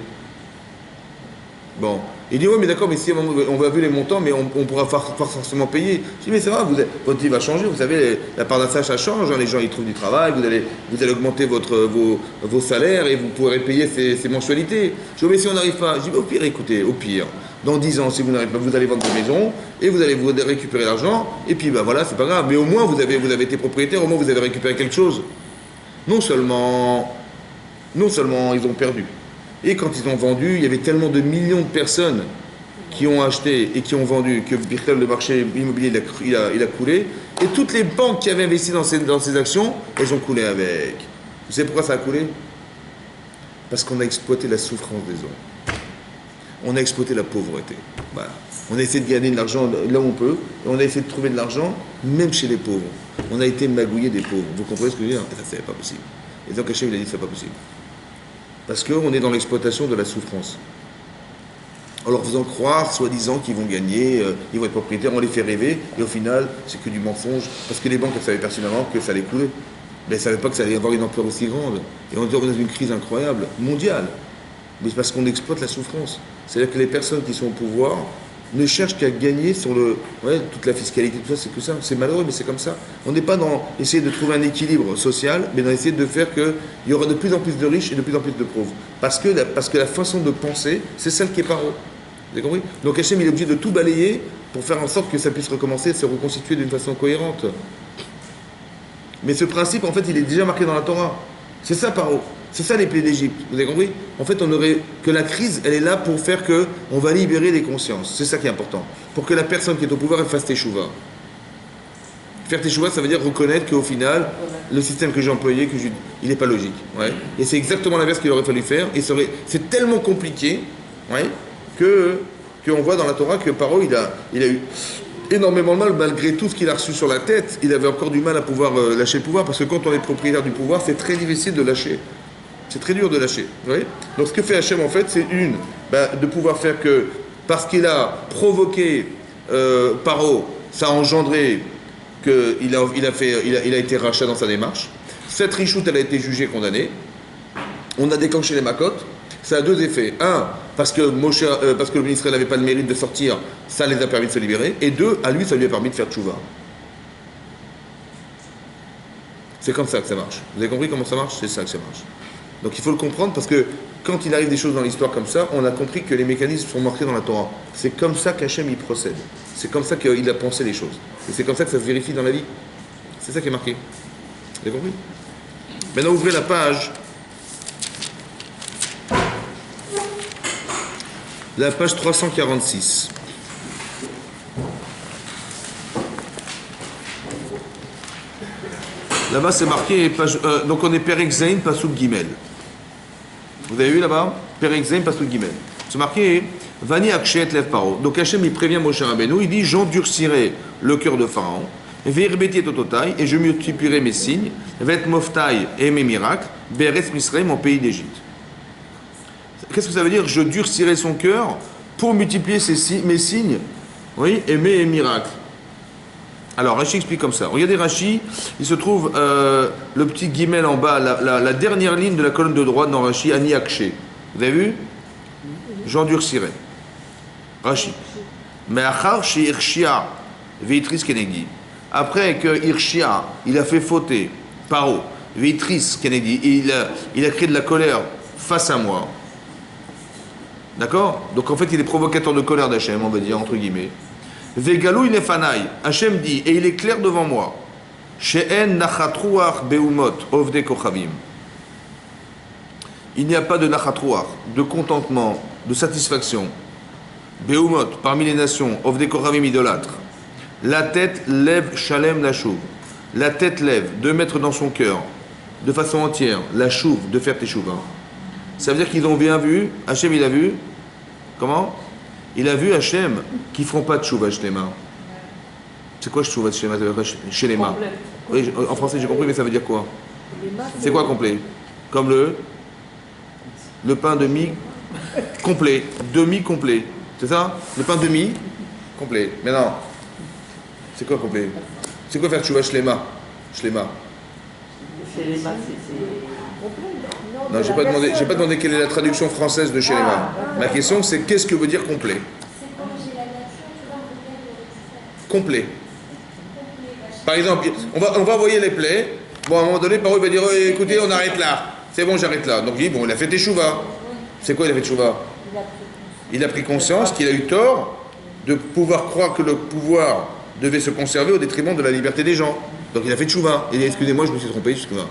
Bon. Il dit, oui, mais d'accord, mais si on va vu les montants, mais on pourra pas forcément payer. Je dis, mais c'est vrai, votre vie va changer, vous savez, la part d'achat, ça change, hein, les gens, ils trouvent du travail, vous allez augmenter vos salaires et vous pourrez payer ces mensualités. Je dis, mais si on n'arrive pas, je dis, au pire, écoutez, au pire, dans 10 ans, si vous n'arrivez pas, vous allez vendre vos maisons et vous allez récupérer l'argent, et puis, ben voilà, c'est pas grave, mais au moins, vous avez été propriétaire, au moins, vous avez récupéré quelque chose. Non seulement, ils ont perdu. Et quand ils ont vendu, il y avait tellement de millions de personnes qui ont acheté et qui ont vendu que le marché immobilier il a coulé. Et toutes les banques qui avaient investi dans ces actions, elles ont coulé avec. Vous savez pourquoi ça a coulé? Parce qu'on a exploité la souffrance des hommes. On a exploité la pauvreté. Voilà. On a essayé de gagner de l'argent là où on peut. Et on a essayé de trouver de l'argent même chez les pauvres. On a été magouillé des pauvres. Vous comprenez ce que je veux dire? Ça, c'est pas possible. Et donc Hachem, il a dit, c'est pas possible. Parce qu'on est dans l'exploitation de la souffrance. En leur faisant croire, soi-disant, qu'ils vont gagner, ils vont être propriétaires, on les fait rêver, et au final, c'est que du mensonge, parce que les banques, elles savaient personnellement que ça allait couler. Mais elles ne savaient pas que ça allait avoir une ampleur aussi grande. Et on est dans une crise incroyable, mondiale. Mais c'est parce qu'on exploite la souffrance. C'est-à-dire que les personnes qui sont au pouvoir ne cherchent qu'à gagner sur toute la fiscalité, tout ça, c'est que ça. C'est malheureux, mais c'est comme ça. On n'est pas dans essayer de trouver un équilibre social, mais dans essayer de faire qu'il y aura de plus en plus de riches et de plus en plus de pauvres. Parce que la façon de penser, c'est celle qui est par eux. Vous avez compris? Donc Hachem, il est obligé de tout balayer pour faire en sorte que ça puisse recommencer, se reconstituer d'une façon cohérente. Mais ce principe, en fait, il est déjà marqué dans la Torah. C'est ça, Paro. C'est ça les plaies d'Égypte. Vous avez compris? En fait, que la crise, elle est là pour faire on va libérer les consciences. C'est ça qui est important. Pour que la personne qui est au pouvoir, elle fasse teshuva. Faire teshuva, ça veut dire reconnaître qu'au final, le système que j'ai employé, il n'est pas logique. Ouais. Et c'est exactement l'inverse qu'il aurait fallu faire. Et c'est tellement compliqué, ouais, qu'on voit dans la Torah que Paro, il a eu énormément de mal, malgré tout ce qu'il a reçu sur la tête, il avait encore du mal à pouvoir lâcher le pouvoir, parce que quand on est propriétaire du pouvoir, c'est très difficile de lâcher. C'est très dur de lâcher. Vous voyez? Donc ce que fait Hachem, en fait, c'est de pouvoir faire que, parce qu'il a provoqué Paro, ça a engendré qu'il a été rachat dans sa démarche. Cette richoute, elle a été jugée, condamnée. On a déclenché les macotes. Ça a deux effets. Un, parce que le ministre n'avait pas le mérite de sortir, ça les a permis de se libérer. Et deux, à lui, ça lui a permis de faire tchouva. C'est comme ça que ça marche. Vous avez compris comment ça marche? C'est ça que ça marche. Donc il faut le comprendre parce que quand il arrive des choses dans l'histoire comme ça, on a compris que les mécanismes sont marqués dans la Torah. C'est comme ça qu'Hachem il procède. C'est comme ça qu'il a pensé les choses. Et c'est comme ça que ça se vérifie dans la vie. C'est ça qui est marqué. Vous avez compris? Maintenant ouvrez la page. La page 346. Là-bas c'est marqué, donc on est Perek Zain, Pasuk Gimel. Vous avez vu là-bas? Perek Zain, Pasuk Gimel. C'est marqué Vani Akshet Lev Paro. Donc Hachem il prévient Moshe Rabbeinu, il dit j'endurcirai le cœur de Pharaon, Ve'erbeti et Tototai, et je multiplierai mes signes, Ve'et Moftai et mes miracles, Be'eretz Misraim, mon pays d'Égypte. Qu'est-ce que ça veut dire? Je durcirai son cœur pour multiplier mes signes, oui, et mes miracles. Alors Rashi explique comme ça. Regardez Rashi, il se trouve le petit guimel en bas, la dernière ligne de la colonne de droite dans Rashi, Ani Akshe. Vous avez vu? J'endurcirai. Rashi. Mais Achar chez Irshia, Veitris Kenegi. Après que Irshia, il a fait fauter Paro, Veitris Kenegi, il a créé de la colère face à moi. D'accord? Donc en fait, il est provocateur de colère d'Hachem, on va dire, entre guillemets. Vegalou inefanai. Hachem dit, et il est clair devant moi. She'en nachatruach beumot ovde kochavim. Il n'y a pas de nachatruach, de contentement, de satisfaction. Beumot, parmi les nations, ovde kochavim idolâtres. La tête lève shalem la chouve. La tête lève, de mettre dans son cœur, de façon entière, la chouve, de faire teshuva. Ça veut dire qu'ils ont bien vu, Hachem il a vu, comment? Il a vu Hachem qui ne feront pas de chouva shlema. C'est quoi chouva shlema? Shlema. Oui, en français j'ai compris, mais ça veut dire quoi? C'est quoi complet? Comme le pain demi complet, demi complet. C'est ça? Le pain demi complet. Mais non. C'est quoi complet? C'est quoi faire chouva shlema? Shlema.
Shlema, c'est complet.
Non, j'ai pas demandé quelle est la traduction française de shlema. Ma question c'est qu'est-ce que veut dire complet? Complet. Par exemple, on va envoyer les plaies. Bon, à un moment donné, Paro va dire écoutez, on arrête là. C'est bon, j'arrête là. Donc il dit bon, il a fait teshuva. C'est quoi il a fait teshuva? Il a pris conscience qu'il a eu tort de pouvoir croire que le pouvoir devait se conserver au détriment de la liberté des gens. Donc il a fait teshuva. Il dit excusez-moi, je me suis trompé jusque-là.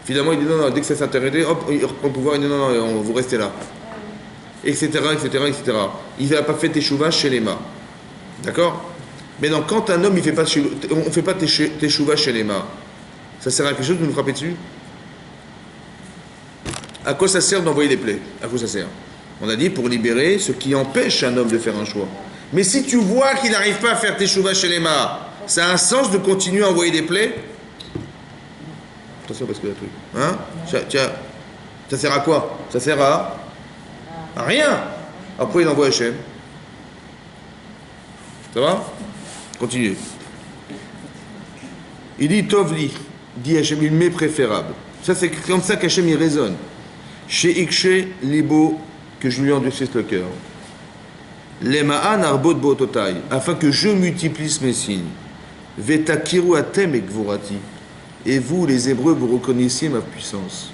Finalement, il dit non, dès que ça s'est arrêté, hop, il reprend le pouvoir, il dit non, vous restez là. Etc. Il n'a pas fait teshuva chez les mains. D'accord? Mais non, quand un homme, on ne fait pas teshuva chez les mains, ça sert à quelque chose de nous frapper dessus? À quoi ça sert d'envoyer les plaies? À quoi ça sert? On a dit pour libérer ce qui empêche un homme de faire un choix. Mais si tu vois qu'il n'arrive pas à faire teshuva chez les mains, ça a un sens de continuer à envoyer des plaies? Attention parce que le truc. Hein? Ça sert à quoi? Ça sert à rien. Après il envoie Hachem. Ça va? Continue. Il dit Tovli, dit Hachem, il m'est préférable. Ça c'est comme ça qu'Hachem il résonne. Chez Ikshe Libo, que je lui endurcisse le cœur. Lema'an arbot bototai, afin que je multiplise mes signes. Vetakiru atem ekvorati. Et vous, les Hébreux, vous reconnaissiez ma puissance.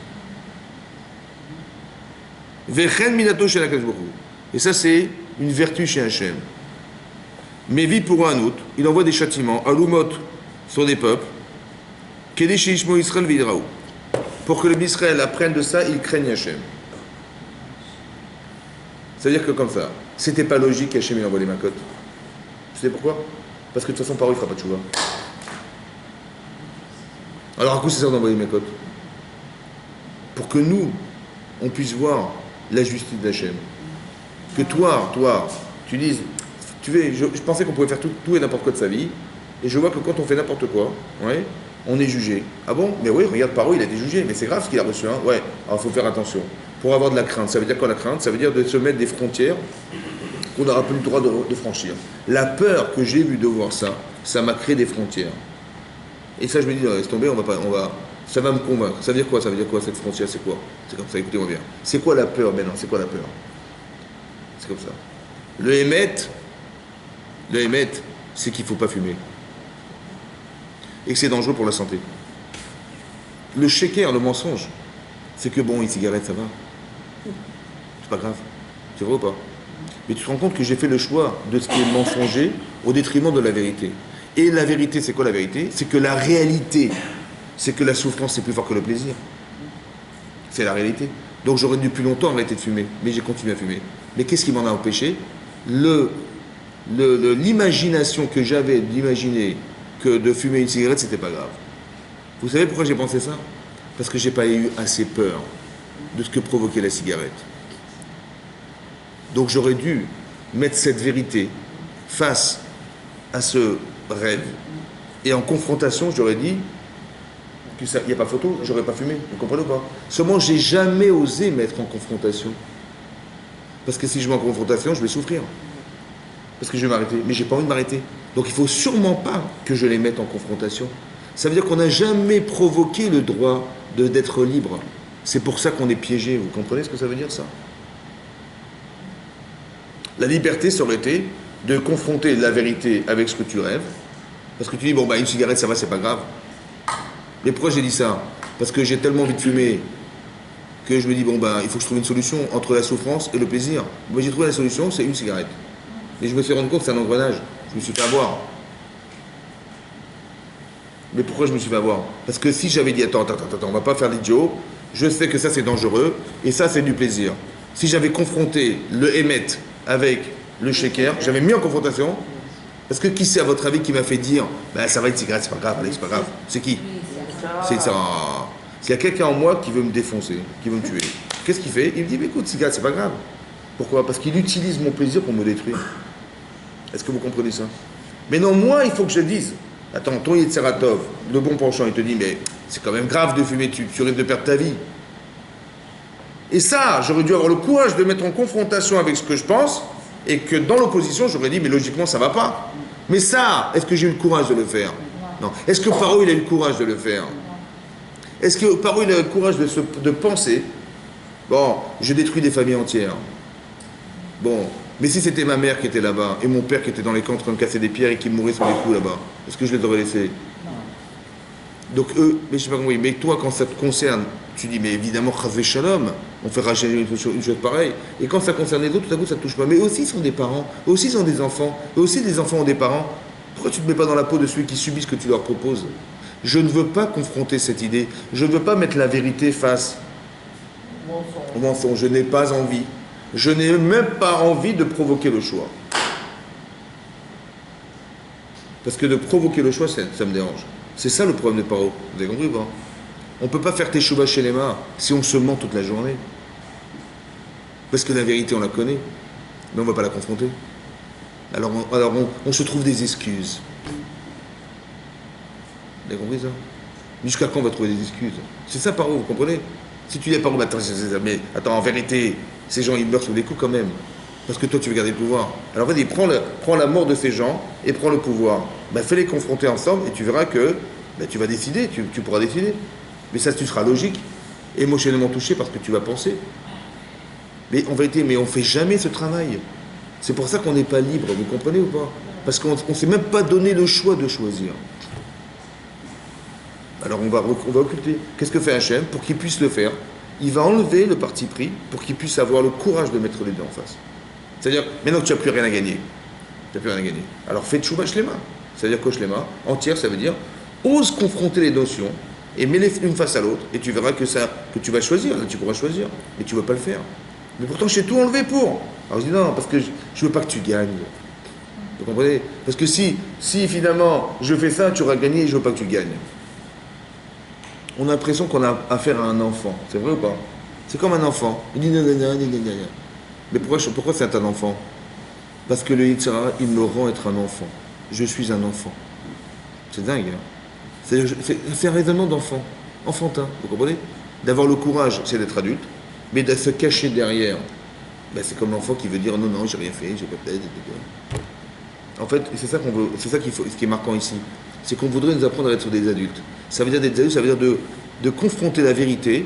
Vechen minato shel HaKadosh Baruch Hu. Et ça, c'est une vertu chez Hachem. Mais vie pour un autre, il envoie des châtiments, alumot, sur des peuples, kedesh yishmo Israël vidraou. Pour que le Israël apprenne de ça, il craigne Hachem. C'est-à-dire que comme ça, c'était pas logique qu'Hachem il envoie les macotes. Tu sais pourquoi? Parce que de toute façon, par eux, il fera pas de chouva. Alors à quoi ça sert d'envoyer mes cotes? Pour que nous, on puisse voir la justice d'Hachem. Que toi, tu dises, je pensais qu'on pouvait faire tout et n'importe quoi de sa vie, et je vois que quand on fait n'importe quoi, ouais, on est jugé. Ah bon? Mais oui, regarde Paro, il a été jugé, mais c'est grave ce qu'il a reçu. Hein? Ouais, alors il faut faire attention. Pour avoir de la crainte, ça veut dire quoi la crainte? Ça veut dire de se mettre des frontières qu'on n'aura plus le droit de franchir. La peur que j'ai vue de voir ça, ça m'a créé des frontières. Et ça, je me dis, laisse tomber, ça va me convaincre. Ça veut dire quoi? Ça veut dire quoi cette frontière? C'est quoi? C'est comme ça, écoutez-moi bien. C'est quoi la peur maintenant? C'est quoi la peur? C'est comme ça. Le émet, c'est qu'il ne faut pas fumer. Et que c'est dangereux pour la santé. Le shaker, le mensonge, c'est que bon, une cigarette, ça va. C'est pas grave. C'est vrai ou pas? Mais tu te rends compte que j'ai fait le choix de ce qui est mensonger au détriment de la vérité. Et la vérité, c'est quoi la vérité? C'est que la réalité, c'est que la souffrance est plus fort que le plaisir. C'est la réalité. Donc j'aurais dû plus longtemps arrêter de fumer, mais j'ai continué à fumer. Mais qu'est-ce qui m'en a empêché? L'imagination que j'avais d'imaginer que de fumer une cigarette, c'était pas grave. Vous savez pourquoi j'ai pensé ça? Parce que j'ai pas eu assez peur de ce que provoquait la cigarette. Donc j'aurais dû mettre cette vérité face à ce rêve, et en confrontation, j'aurais dit qu'il n'y a pas photo, j'aurais pas fumé, vous comprenez ou pas? Seulement, j'ai jamais osé mettre en confrontation. Parce que si je mets en confrontation, je vais souffrir. Parce que je vais m'arrêter. Mais j'ai pas envie de m'arrêter. Donc il faut sûrement pas que je les mette en confrontation. Ça veut dire qu'on n'a jamais provoqué le droit d'être libre. C'est pour ça qu'on est piégé. Vous comprenez ce que ça veut dire, ça? La liberté, ça aurait été de confronter la vérité avec ce que tu rêves. Parce que tu dis, bon, bah, une cigarette, ça va, c'est pas grave. Mais pourquoi j'ai dit ça? Parce que j'ai tellement envie de fumer que je me dis, bon, ben, il faut que je trouve une solution entre la souffrance et le plaisir. Moi, j'ai trouvé la solution, c'est une cigarette. Et je me suis rendu compte que c'est un engrenage. Je me suis fait avoir. Mais pourquoi je me suis fait avoir? Parce que si j'avais dit, attends, on va pas faire l'idiot, je sais que ça c'est dangereux, et ça c'est du plaisir. Si j'avais confronté le Hémet avec le shaker, j'avais mis en confrontation, parce que qui c'est à votre avis qui m'a fait dire, ben ça va être cigarette, c'est pas grave, allez, c'est pas grave. C'est qui? C'est ça. S'il y a quelqu'un en moi qui veut me défoncer, qui veut me tuer, qu'est-ce qu'il fait? Il me dit, mais écoute, cigarette, c'est pas grave. Pourquoi? Parce qu'il utilise mon plaisir pour me détruire. Est-ce que vous comprenez ça? Mais non, moi, il faut que je dise. Attends, ton Yetzeratov, le bon penchant, il te dit, mais c'est quand même grave de fumer, tu risques de perdre ta vie. Et ça, j'aurais dû avoir le courage de mettre en confrontation avec ce que je pense, et que dans l'opposition, j'aurais dit, mais logiquement, ça va pas. Mais ça, est-ce que j'ai eu le courage de le faire? Non. Est-ce que Paro, il a eu le courage de le faire? Est-ce que Paro, il a eu le courage de penser, bon, je détruis des familles entières. Bon, mais si c'était ma mère qui était là-bas, et mon père qui était dans les camps en train de casser des pierres et qui mourait sur les coups là-bas, est-ce que je les aurais laissés? Donc eux, mais je sais pas comment, mais toi, quand ça te concerne, tu dis, mais évidemment, Chazé Shalom, on fera jamais une chose pareille. Et quand ça concerne les autres, tout à coup, ça ne touche pas. Mais eux aussi sont des parents, eux aussi sont des enfants, eux aussi des enfants ont des parents. Pourquoi tu ne te mets pas dans la peau de celui qui subit ce que tu leur proposes? Je ne veux pas confronter cette idée. Je ne veux pas mettre la vérité face au mensonge. Je n'ai pas envie. Je n'ai même pas envie de provoquer le choix. Parce que de provoquer le choix, ça me dérange. C'est ça le problème de Paro. Vous avez compris ou pas? On ne peut pas faire Teshuvah chez les mains si on se ment toute la journée. Parce que la vérité, on la connaît. Mais on ne va pas la confronter. Alors on se trouve des excuses. Vous avez compris ça? Jusqu'à quand on va trouver des excuses? C'est ça, Paro, vous comprenez? Si tu dis à Paro, mais attends, en vérité, ces gens, ils meurent sous des coups quand même. Parce que toi, tu veux garder le pouvoir. Alors vas-y, prends la mort de ces gens et prends le pouvoir. Ben, fais-les confronter ensemble et tu verras que tu vas décider, tu pourras décider. Mais ça, tu seras logique, émotionnellement touché parce que tu vas penser. Mais en vérité, on ne fait jamais ce travail. C'est pour ça qu'on n'est pas libre, vous comprenez ou pas? Parce qu'on ne s'est même pas donné le choix de choisir. Alors on va occulter. Qu'est-ce que fait Hachem pour qu'il puisse le faire? Il va enlever le parti pris pour qu'il puisse avoir le courage de mettre les deux en face. C'est-à-dire, maintenant que tu n'as plus rien à gagner, tu n'as plus rien à gagner. Alors fais Tchouva Shlema. C'est-à-dire que Shlema, entière, ça veut dire, ose confronter les notions et mets-les une face à l'autre et tu verras que tu vas choisir. Là, tu pourras choisir, mais tu ne vas pas le faire. Mais pourtant, j'ai tout enlevé pour. Alors je dis non, parce que je ne veux pas que tu gagnes. Vous comprenez? Parce que si finalement je fais ça, tu auras gagné et je ne veux pas que tu gagnes. On a l'impression qu'on a affaire à un enfant. C'est vrai ou pas? C'est comme un enfant. Il dit nanana. Mais pourquoi c'est un enfant? Parce que le Yitzhara, il me rend être un enfant. Je suis un enfant. C'est dingue. Hein? C'est un raisonnement d'enfant. Enfantin, vous comprenez? D'avoir le courage, c'est d'être adulte. Mais de se cacher derrière, c'est comme l'enfant qui veut dire non, j'ai rien fait, j'ai pas fait. En fait, c'est ça qu'on veut, c'est ça qu'il faut, ce qui est marquant ici. C'est qu'on voudrait nous apprendre à être des adultes. Ça veut dire d'être adultes, ça veut dire de confronter la vérité,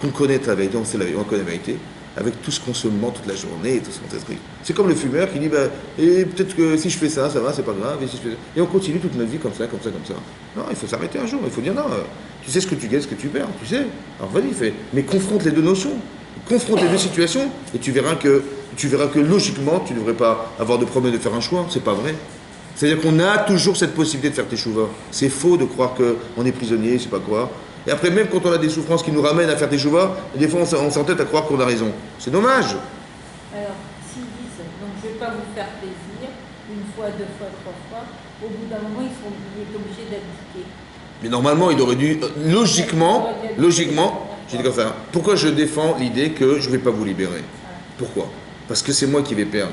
qu'on connaît la vérité, on connaît la vérité, avec tout ce qu'on se ment toute la journée et tout ce qu'on s'exprime. C'est comme le fumeur qui dit et peut-être que si je fais ça, ça va, c'est pas grave, et si je fais ça. Et on continue toute notre vie comme ça. Non, il faut s'arrêter un jour, il faut dire non, tu sais ce que tu gagnes, ce que tu perds, tu sais. Alors vas-y, mais confronte les deux notions, confronte les deux situations, et tu verras que logiquement, tu ne devrais pas avoir de problème de faire un choix, c'est pas vrai. C'est-à-dire qu'on a toujours cette possibilité de faire Teshuvah. C'est faux de croire qu'on est prisonnier, je sais pas quoi. Et après, même quand on a des souffrances qui nous ramènent à faire Teshuvah, des fois on s'entête à croire qu'on a raison. C'est dommage.
Alors, s'ils disent, donc je ne vais pas vous faire plaisir, une fois, deux fois, trois fois, au bout d'un moment, il est obligé d'abdiquer.
Mais normalement, il aurait dû, logiquement, je dis comme ça, pourquoi je défends l'idée que je ne vais pas vous libérer? Pourquoi? Parce que c'est moi qui vais perdre.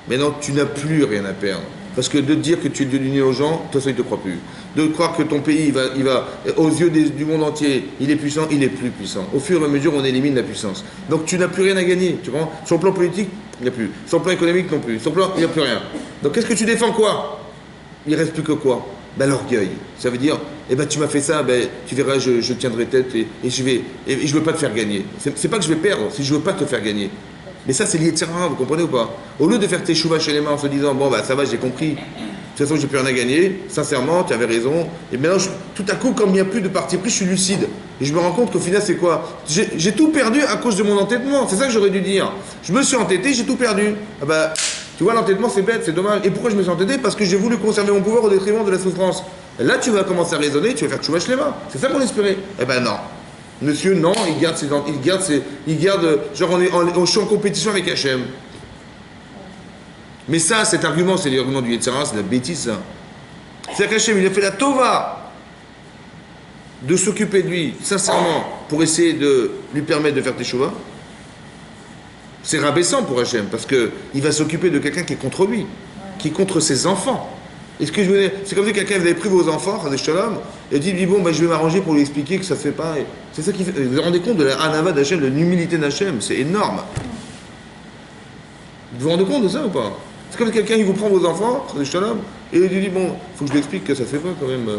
Mais non, tu n'as plus rien à perdre. Parce que de dire que tu es devenu aux gens, de toute façon, ils ne te croient plus. De croire que ton pays, il va aux yeux du monde entier, il est puissant, il est plus puissant. Au fur et à mesure, on élimine la puissance. Donc tu n'as plus rien à gagner, tu comprends? Sur le plan politique, il n'y a plus. Sur le plan économique, non plus. Sur le plan, il n'y a plus rien. Donc qu'est-ce que tu défends quoi? Il ne reste plus que quoi? L'orgueil. Ça veut dire, tu m'as fait ça, tu verras, je tiendrai tête et je ne veux pas te faire gagner. C'est pas que je vais perdre, c'est que je ne veux pas te faire gagner. Mais ça, c'est l'Yetzirah, vous comprenez ou pas? Au lieu de faire tes chouvas chez les mains en se disant, ça va, j'ai compris. De toute façon, j'ai plus rien à gagner. Sincèrement, tu avais raison. Et maintenant, tout à coup, comme il n'y a plus de parti pris, je suis lucide. Et je me rends compte qu'au final, c'est quoi? J'ai tout perdu à cause de mon entêtement. C'est ça que j'aurais dû dire. Je me suis entêté, j'ai tout perdu. Ah bah, tu vois, l'entêtement, c'est bête, c'est dommage. Et pourquoi je me suis entêté? Parce que j'ai voulu conserver mon pouvoir au détriment de la souffrance. Et là, tu vas commencer à raisonner, tu vas faire Tchouva Shlema. C'est ça qu'on espérait. Eh ben non. Monsieur, non, il garde, genre, je suis en compétition avec Hachem. Mais ça, cet argument, c'est l'argument du Yetzirah, c'est de la bêtise, ça. C'est-à-dire qu'Hachem, il a fait la tova de s'occuper de lui, sincèrement, pour essayer de lui permettre de faire Teshuvah. C'est rabaissant pour Hachem, parce qu'il va s'occuper de quelqu'un qui est contre lui, qui est contre ses enfants. Est-ce que je veux dire, c'est comme si quelqu'un vous avez pris vos enfants, et dit bon, ben, je vais m'arranger pour lui expliquer que ça ne se fait pas. C'est ça qui fait. Vous vous rendez compte de la hanava d'Hachem, de l'humilité d'Hachem, c'est énorme. Vous vous rendez compte de ça ou pas? C'est comme quelqu'un qui vous prend vos enfants, et il dit bon, il faut que je lui explique que ça ne se fait pas quand même.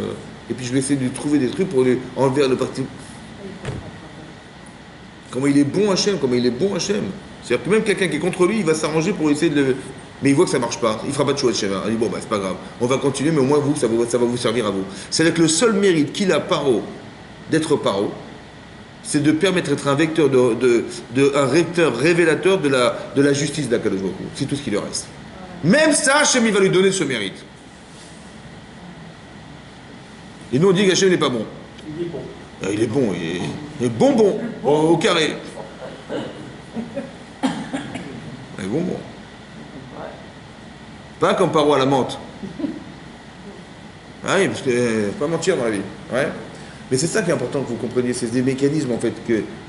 Et puis je vais essayer de lui trouver des trucs pour lui enlever le parti. Comment il est bon Hachem, comment il est bon Hachem. C'est-à-dire que même quelqu'un qui est contre lui, il va s'arranger pour essayer de le... Mais il voit que ça ne marche pas, il ne fera pas de choix de Shema. Il dit bon, bah, c'est pas grave, on va continuer, mais au moins vous, ça va vous servir à vous. C'est-à-dire que le seul mérite qu'il a paro, d'être paro, c'est de permettre d'être un vecteur, un recteur révélateur de la justice d'Akadosh Baruch Hu. C'est tout ce qui lui reste. Même ça, Hachem, il va lui donner ce mérite. Et nous, on dit qu'Hachem n'est pas bon.
Il est bon.
Ah, il est bon, il est bonbon, au carré. Il est bonbon. Pas comme paro à la menthe. Ah oui, parce que pas mentir dans la vie. Ouais. Mais c'est ça qui est important que vous compreniez, c'est des mécanismes en fait,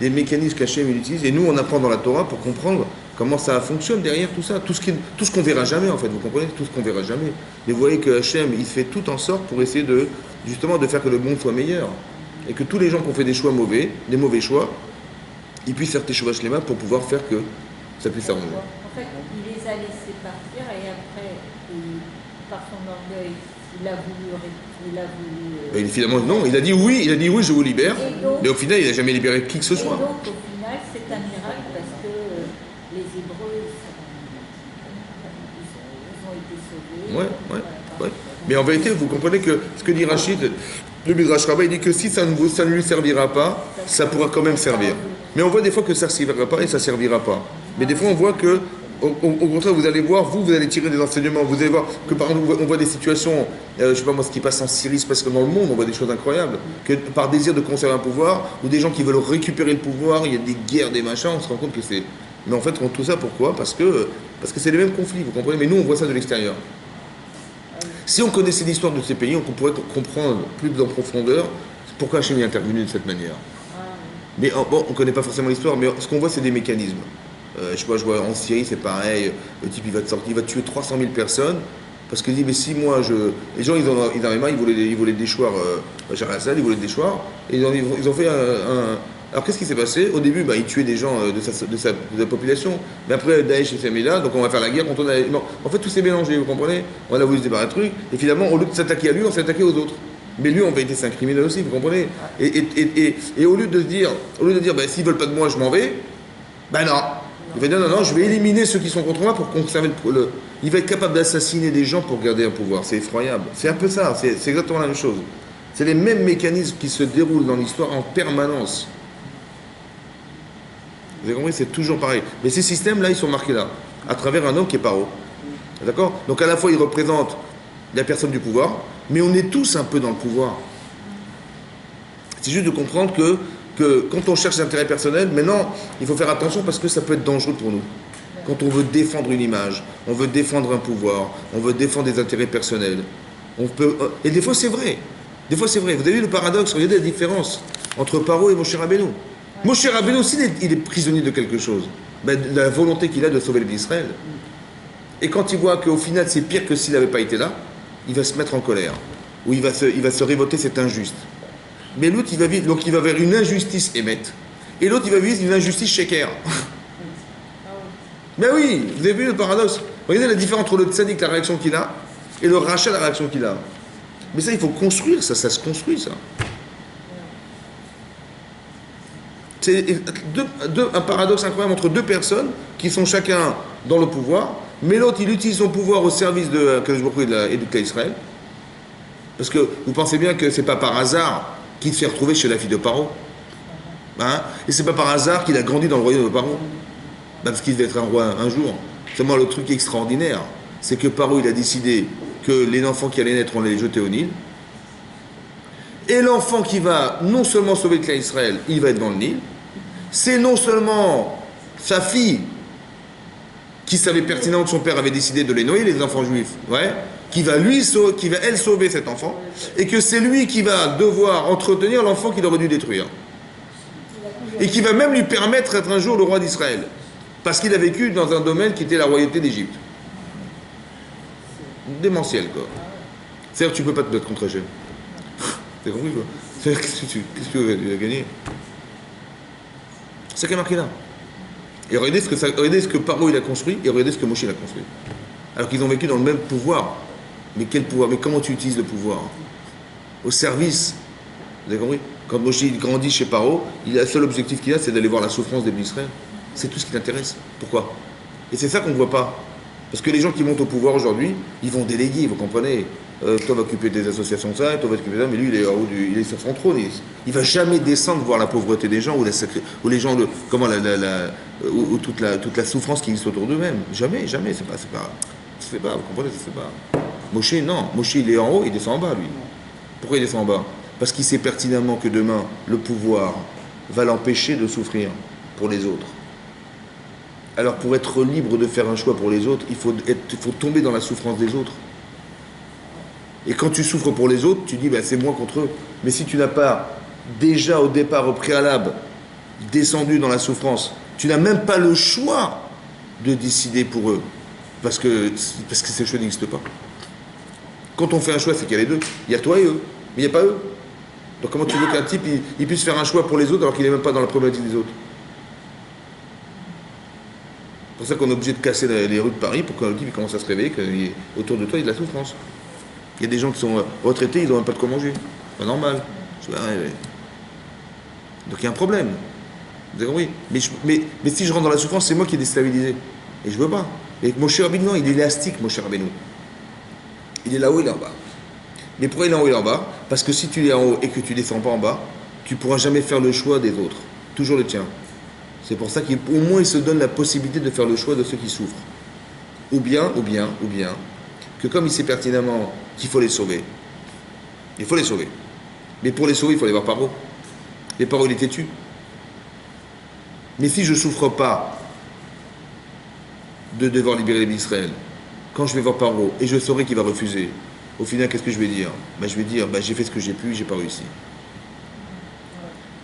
des mécanismes qu'Hachem utilise, et nous on apprend dans la Torah pour comprendre comment ça fonctionne derrière tout ça, tout ce qu'on verra jamais en fait, vous comprenez, tout ce qu'on verra jamais. Mais vous voyez que Hachem il fait tout en sorte pour essayer justement de faire que le monde soit meilleur, et que tous les gens qui ont fait des choix mauvais, des mauvais choix, ils puissent faire Teshuvah Shlema pour pouvoir faire que ça puisse s'arranger.
En fait, il les a laissés partir et après, par son orgueil, il a voulu...
finalement, non, il a dit oui, je vous libère,
donc,
mais au final, il n'a jamais libéré qui que ce soit.
Et donc, au final, c'est un miracle parce que les Hébreux, ils ont été sauvés.
Ouais. Mais en vérité, vous comprenez que ce que dit Rachid, le Midrash Rabbah, il dit que si ça ne lui servira pas, ça pourra quand même servir. Mais on voit des fois que ça ne servira pas et ça ne servira pas. Mais des fois, on voit que au contraire, vous allez voir, vous allez tirer des enseignements. Vous allez voir que par exemple, on voit des situations, je ne sais pas moi, ce qui passe en Syrie, se passe dans le monde, on voit des choses incroyables. Que par désir de conserver un pouvoir, ou des gens qui veulent récupérer le pouvoir, il y a des guerres, des machins, on se rend compte que c'est... Mais en fait, tout ça, pourquoi? Parce que c'est les mêmes conflits, vous comprenez? Mais nous, on voit ça de l'extérieur. Si on connaissait l'histoire de ces pays, on pourrait comprendre plus en profondeur pourquoi Hachem est intervenu de cette manière. Mais bon, on ne connaît pas forcément l'histoire, mais ce qu'on voit, c'est des mécanismes. Je vois en Syrie, c'est pareil. Le type, il va tuer 300 000 personnes parce qu'il dit, mais si moi, les gens, ils avaient marre, ils voulaient déchoir Bachar al-Assad, ils voulaient déchoir, et ils ont fait Alors, qu'est-ce qui s'est passé? Au début, ils tuaient des gens de sa population, mais après, Daesh s'est mis là, donc on va faire la guerre contre Daesh. En fait, tout s'est mélangé, vous comprenez? On a voulu se débarrasser de truc, et finalement, au lieu de s'attaquer à lui, on s'est attaqué aux autres. Mais lui, en vérité, c'est un criminel aussi, vous comprenez? Et au lieu de dire, s'ils veulent pas de moi, je m'en vais, non. Il va dire non, je vais éliminer ceux qui sont contre moi pour conserver Il va être capable d'assassiner des gens pour garder un pouvoir. C'est effroyable. C'est un peu ça, c'est exactement la même chose. C'est les mêmes mécanismes qui se déroulent dans l'histoire en permanence. Vous avez compris? C'est toujours pareil. Mais ces systèmes-là, ils sont marqués là, à travers un homme qui est paro. D'accord? Donc à la fois, il représente la personne du pouvoir, mais on est tous un peu dans le pouvoir. C'est juste de comprendre que quand on cherche l'intérêt personnel, maintenant, il faut faire attention parce que ça peut être dangereux pour nous. Quand on veut défendre une image, on veut défendre un pouvoir, on veut défendre des intérêts personnels. Et des fois, c'est vrai. Des fois, c'est vrai. Vous avez vu le paradoxe? Regardez la différence entre Paro et Moshe Rabbeinu. Moshe Rabbeinu aussi, il est prisonnier de quelque chose. La volonté qu'il a de sauver l'Israël. Et quand il voit qu'au final, c'est pire que s'il n'avait pas été là, il va se mettre en colère. Ou il va se révolter, c'est injuste. Mais l'autre, il va vivre, donc il va vers une injustice émette. Et l'autre, il va vivre une injustice shaker. Mais oui, vous avez vu le paradoxe? Regardez la différence entre le tzaddik, la réaction qu'il a, et le rachat, la réaction qu'il a. Mais ça, il faut construire, ça se construit, ça. C'est un paradoxe incroyable entre deux personnes qui sont chacun dans le pouvoir, mais l'autre, il utilise son pouvoir au service de Israël. Parce que vous pensez bien que c'est pas par hasard qu'il s'est retrouvé chez la fille de Paro. Hein? Et c'est pas par hasard qu'il a grandi dans le royaume de Paro. Parce qu'il devait être un roi un jour. Seulement le truc extraordinaire, c'est que Paro il a décidé que les enfants qui allaient naître, on allait les jeter au Nil. Et l'enfant qui va non seulement sauver le clan Israël, il va être dans le Nil. C'est non seulement sa fille qui savait pertinemment que son père avait décidé de les noyer, les enfants juifs, ouais, qui va elle sauver cet enfant, et que c'est lui qui va devoir entretenir l'enfant qu'il aurait dû détruire. Et qui va même lui permettre d'être un jour le roi d'Israël. Parce qu'il a vécu dans un domaine qui était la royauté d'Égypte. Démentiel, quoi. C'est-à-dire que tu peux pas te battre contre Hachem. T'as compris, quoi? C'est-à-dire, qu'est-ce que tu veux gagner? C'est qui est marqué là. Et regardez ce que Paro il a construit, et regardez ce que Moshe il a construit. Alors qu'ils ont vécu dans le même pouvoir. Mais quel pouvoir? Mais comment tu utilises le pouvoir? Au service. Vous avez compris? Quand Moshe il grandit chez Paro, le seul objectif qu'il a, c'est d'aller voir la souffrance des Israël. C'est tout ce qui l'intéresse. Pourquoi? Et c'est ça qu'on ne voit pas. Parce que les gens qui montent au pouvoir aujourd'hui, ils vont déléguer, vous comprenez? Toi vas occuper des associations de ça, toi vas occuper de ça, mais lui il est en haut il est sur son trône. Il va jamais descendre voir la pauvreté des gens ou les gens ou toute la souffrance qui existe autour d'eux-mêmes. Jamais, ça se fait pas, vous comprenez, ça se fait pas. Moshe, non, Moshe il est en haut, il descend en bas lui. Pourquoi il descend en bas? Parce qu'il sait pertinemment que demain le pouvoir va l'empêcher de souffrir pour les autres. Alors pour être libre de faire un choix pour les autres, il faut tomber dans la souffrance des autres. Et quand tu souffres pour les autres, tu dis c'est moi contre eux. Mais si tu n'as pas déjà au départ, au préalable, descendu dans la souffrance, tu n'as même pas le choix de décider pour eux. Parce que ce choix n'existe pas. Quand on fait un choix, c'est qu'il y a les deux. Il y a toi et eux, mais il n'y a pas eux. Donc comment tu veux qu'un type il puisse faire un choix pour les autres alors qu'il n'est même pas dans la problématique des autres? C'est pour ça qu'on est obligé de casser les rues de Paris pour qu'un type commence à se réveiller, qu'autour de toi il y a de la souffrance. Il y a des gens qui sont retraités, ils n'ont même pas de quoi manger. C'est normal. Donc il y a un problème. Vous avez compris? Mais si je rentre dans la souffrance, c'est moi qui est déstabilisé. Et je veux pas. Et Moshe Rabbeinu, non, il est élastique, Moshe Rabbeinu. Il est là-haut, il est en bas. Mais pourquoi il est en haut, il est en bas? Parce que si tu es en haut et que tu descends pas en bas, tu pourras jamais faire le choix des autres. Toujours le tien. C'est pour ça qu'au moins il se donne la possibilité de faire le choix de ceux qui souffrent. Ou bien, que comme il sait pertinemment qu'il faut les sauver, il faut les sauver. Mais pour les sauver, il faut aller voir Paro. Et Paro, il est têtu. Mais si je ne souffre pas de devoir libérer les Israël, quand je vais voir Paro et je saurai qu'il va refuser, au final, qu'est-ce que je vais dire? Je vais dire, j'ai fait ce que j'ai pu, j'ai pas réussi.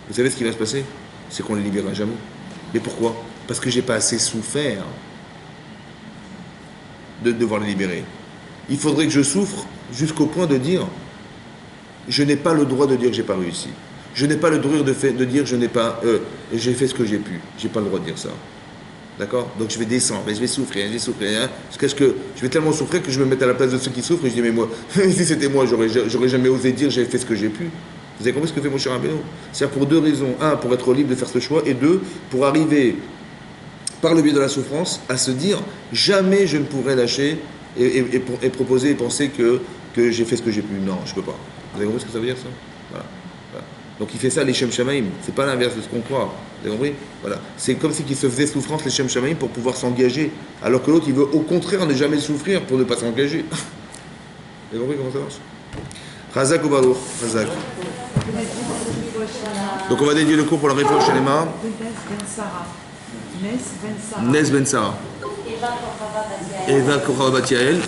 Vous savez ce qui va se passer? C'est qu'on ne les libérera jamais. Mais pourquoi? Parce que j'ai pas assez souffert de devoir les libérer. Il faudrait que je souffre jusqu'au point de dire je n'ai pas le droit de dire que j'ai pas réussi. Je n'ai pas le droit de dire j'ai fait ce que j'ai pu. J'ai pas le droit de dire ça. D'accord? Donc je vais descendre, je vais souffrir. Parce que je vais tellement souffrir que je me mette à la place de ceux qui souffrent et je dis mais moi, si c'était moi, j'aurais jamais osé dire j'ai fait ce que j'ai pu. Vous avez compris ce que fait Moshe Rabbeinu? C'est-à-dire pour deux raisons. Un, pour être libre de faire ce choix. Et deux, pour arriver, par le biais de la souffrance, à se dire jamais je ne pourrai lâcher et proposer et penser que j'ai fait ce que j'ai pu. Non, je ne peux pas. Vous avez compris ce que ça veut dire, ça? Voilà. Donc il fait ça, les Shem Shamaim. C'est pas l'inverse de ce qu'on croit. Vous avez compris? Voilà. C'est comme si il se faisait souffrance, les Shem Shamaim, pour pouvoir s'engager. Alors que l'autre, il veut au contraire ne jamais souffrir pour ne pas s'engager. Vous avez compris comment ça marche? Razak ou Baruch? Razak. Donc on va dédier le cours pour la réponse chez les mains. Nes Ben Sarah. Eva Korava Bat Yael.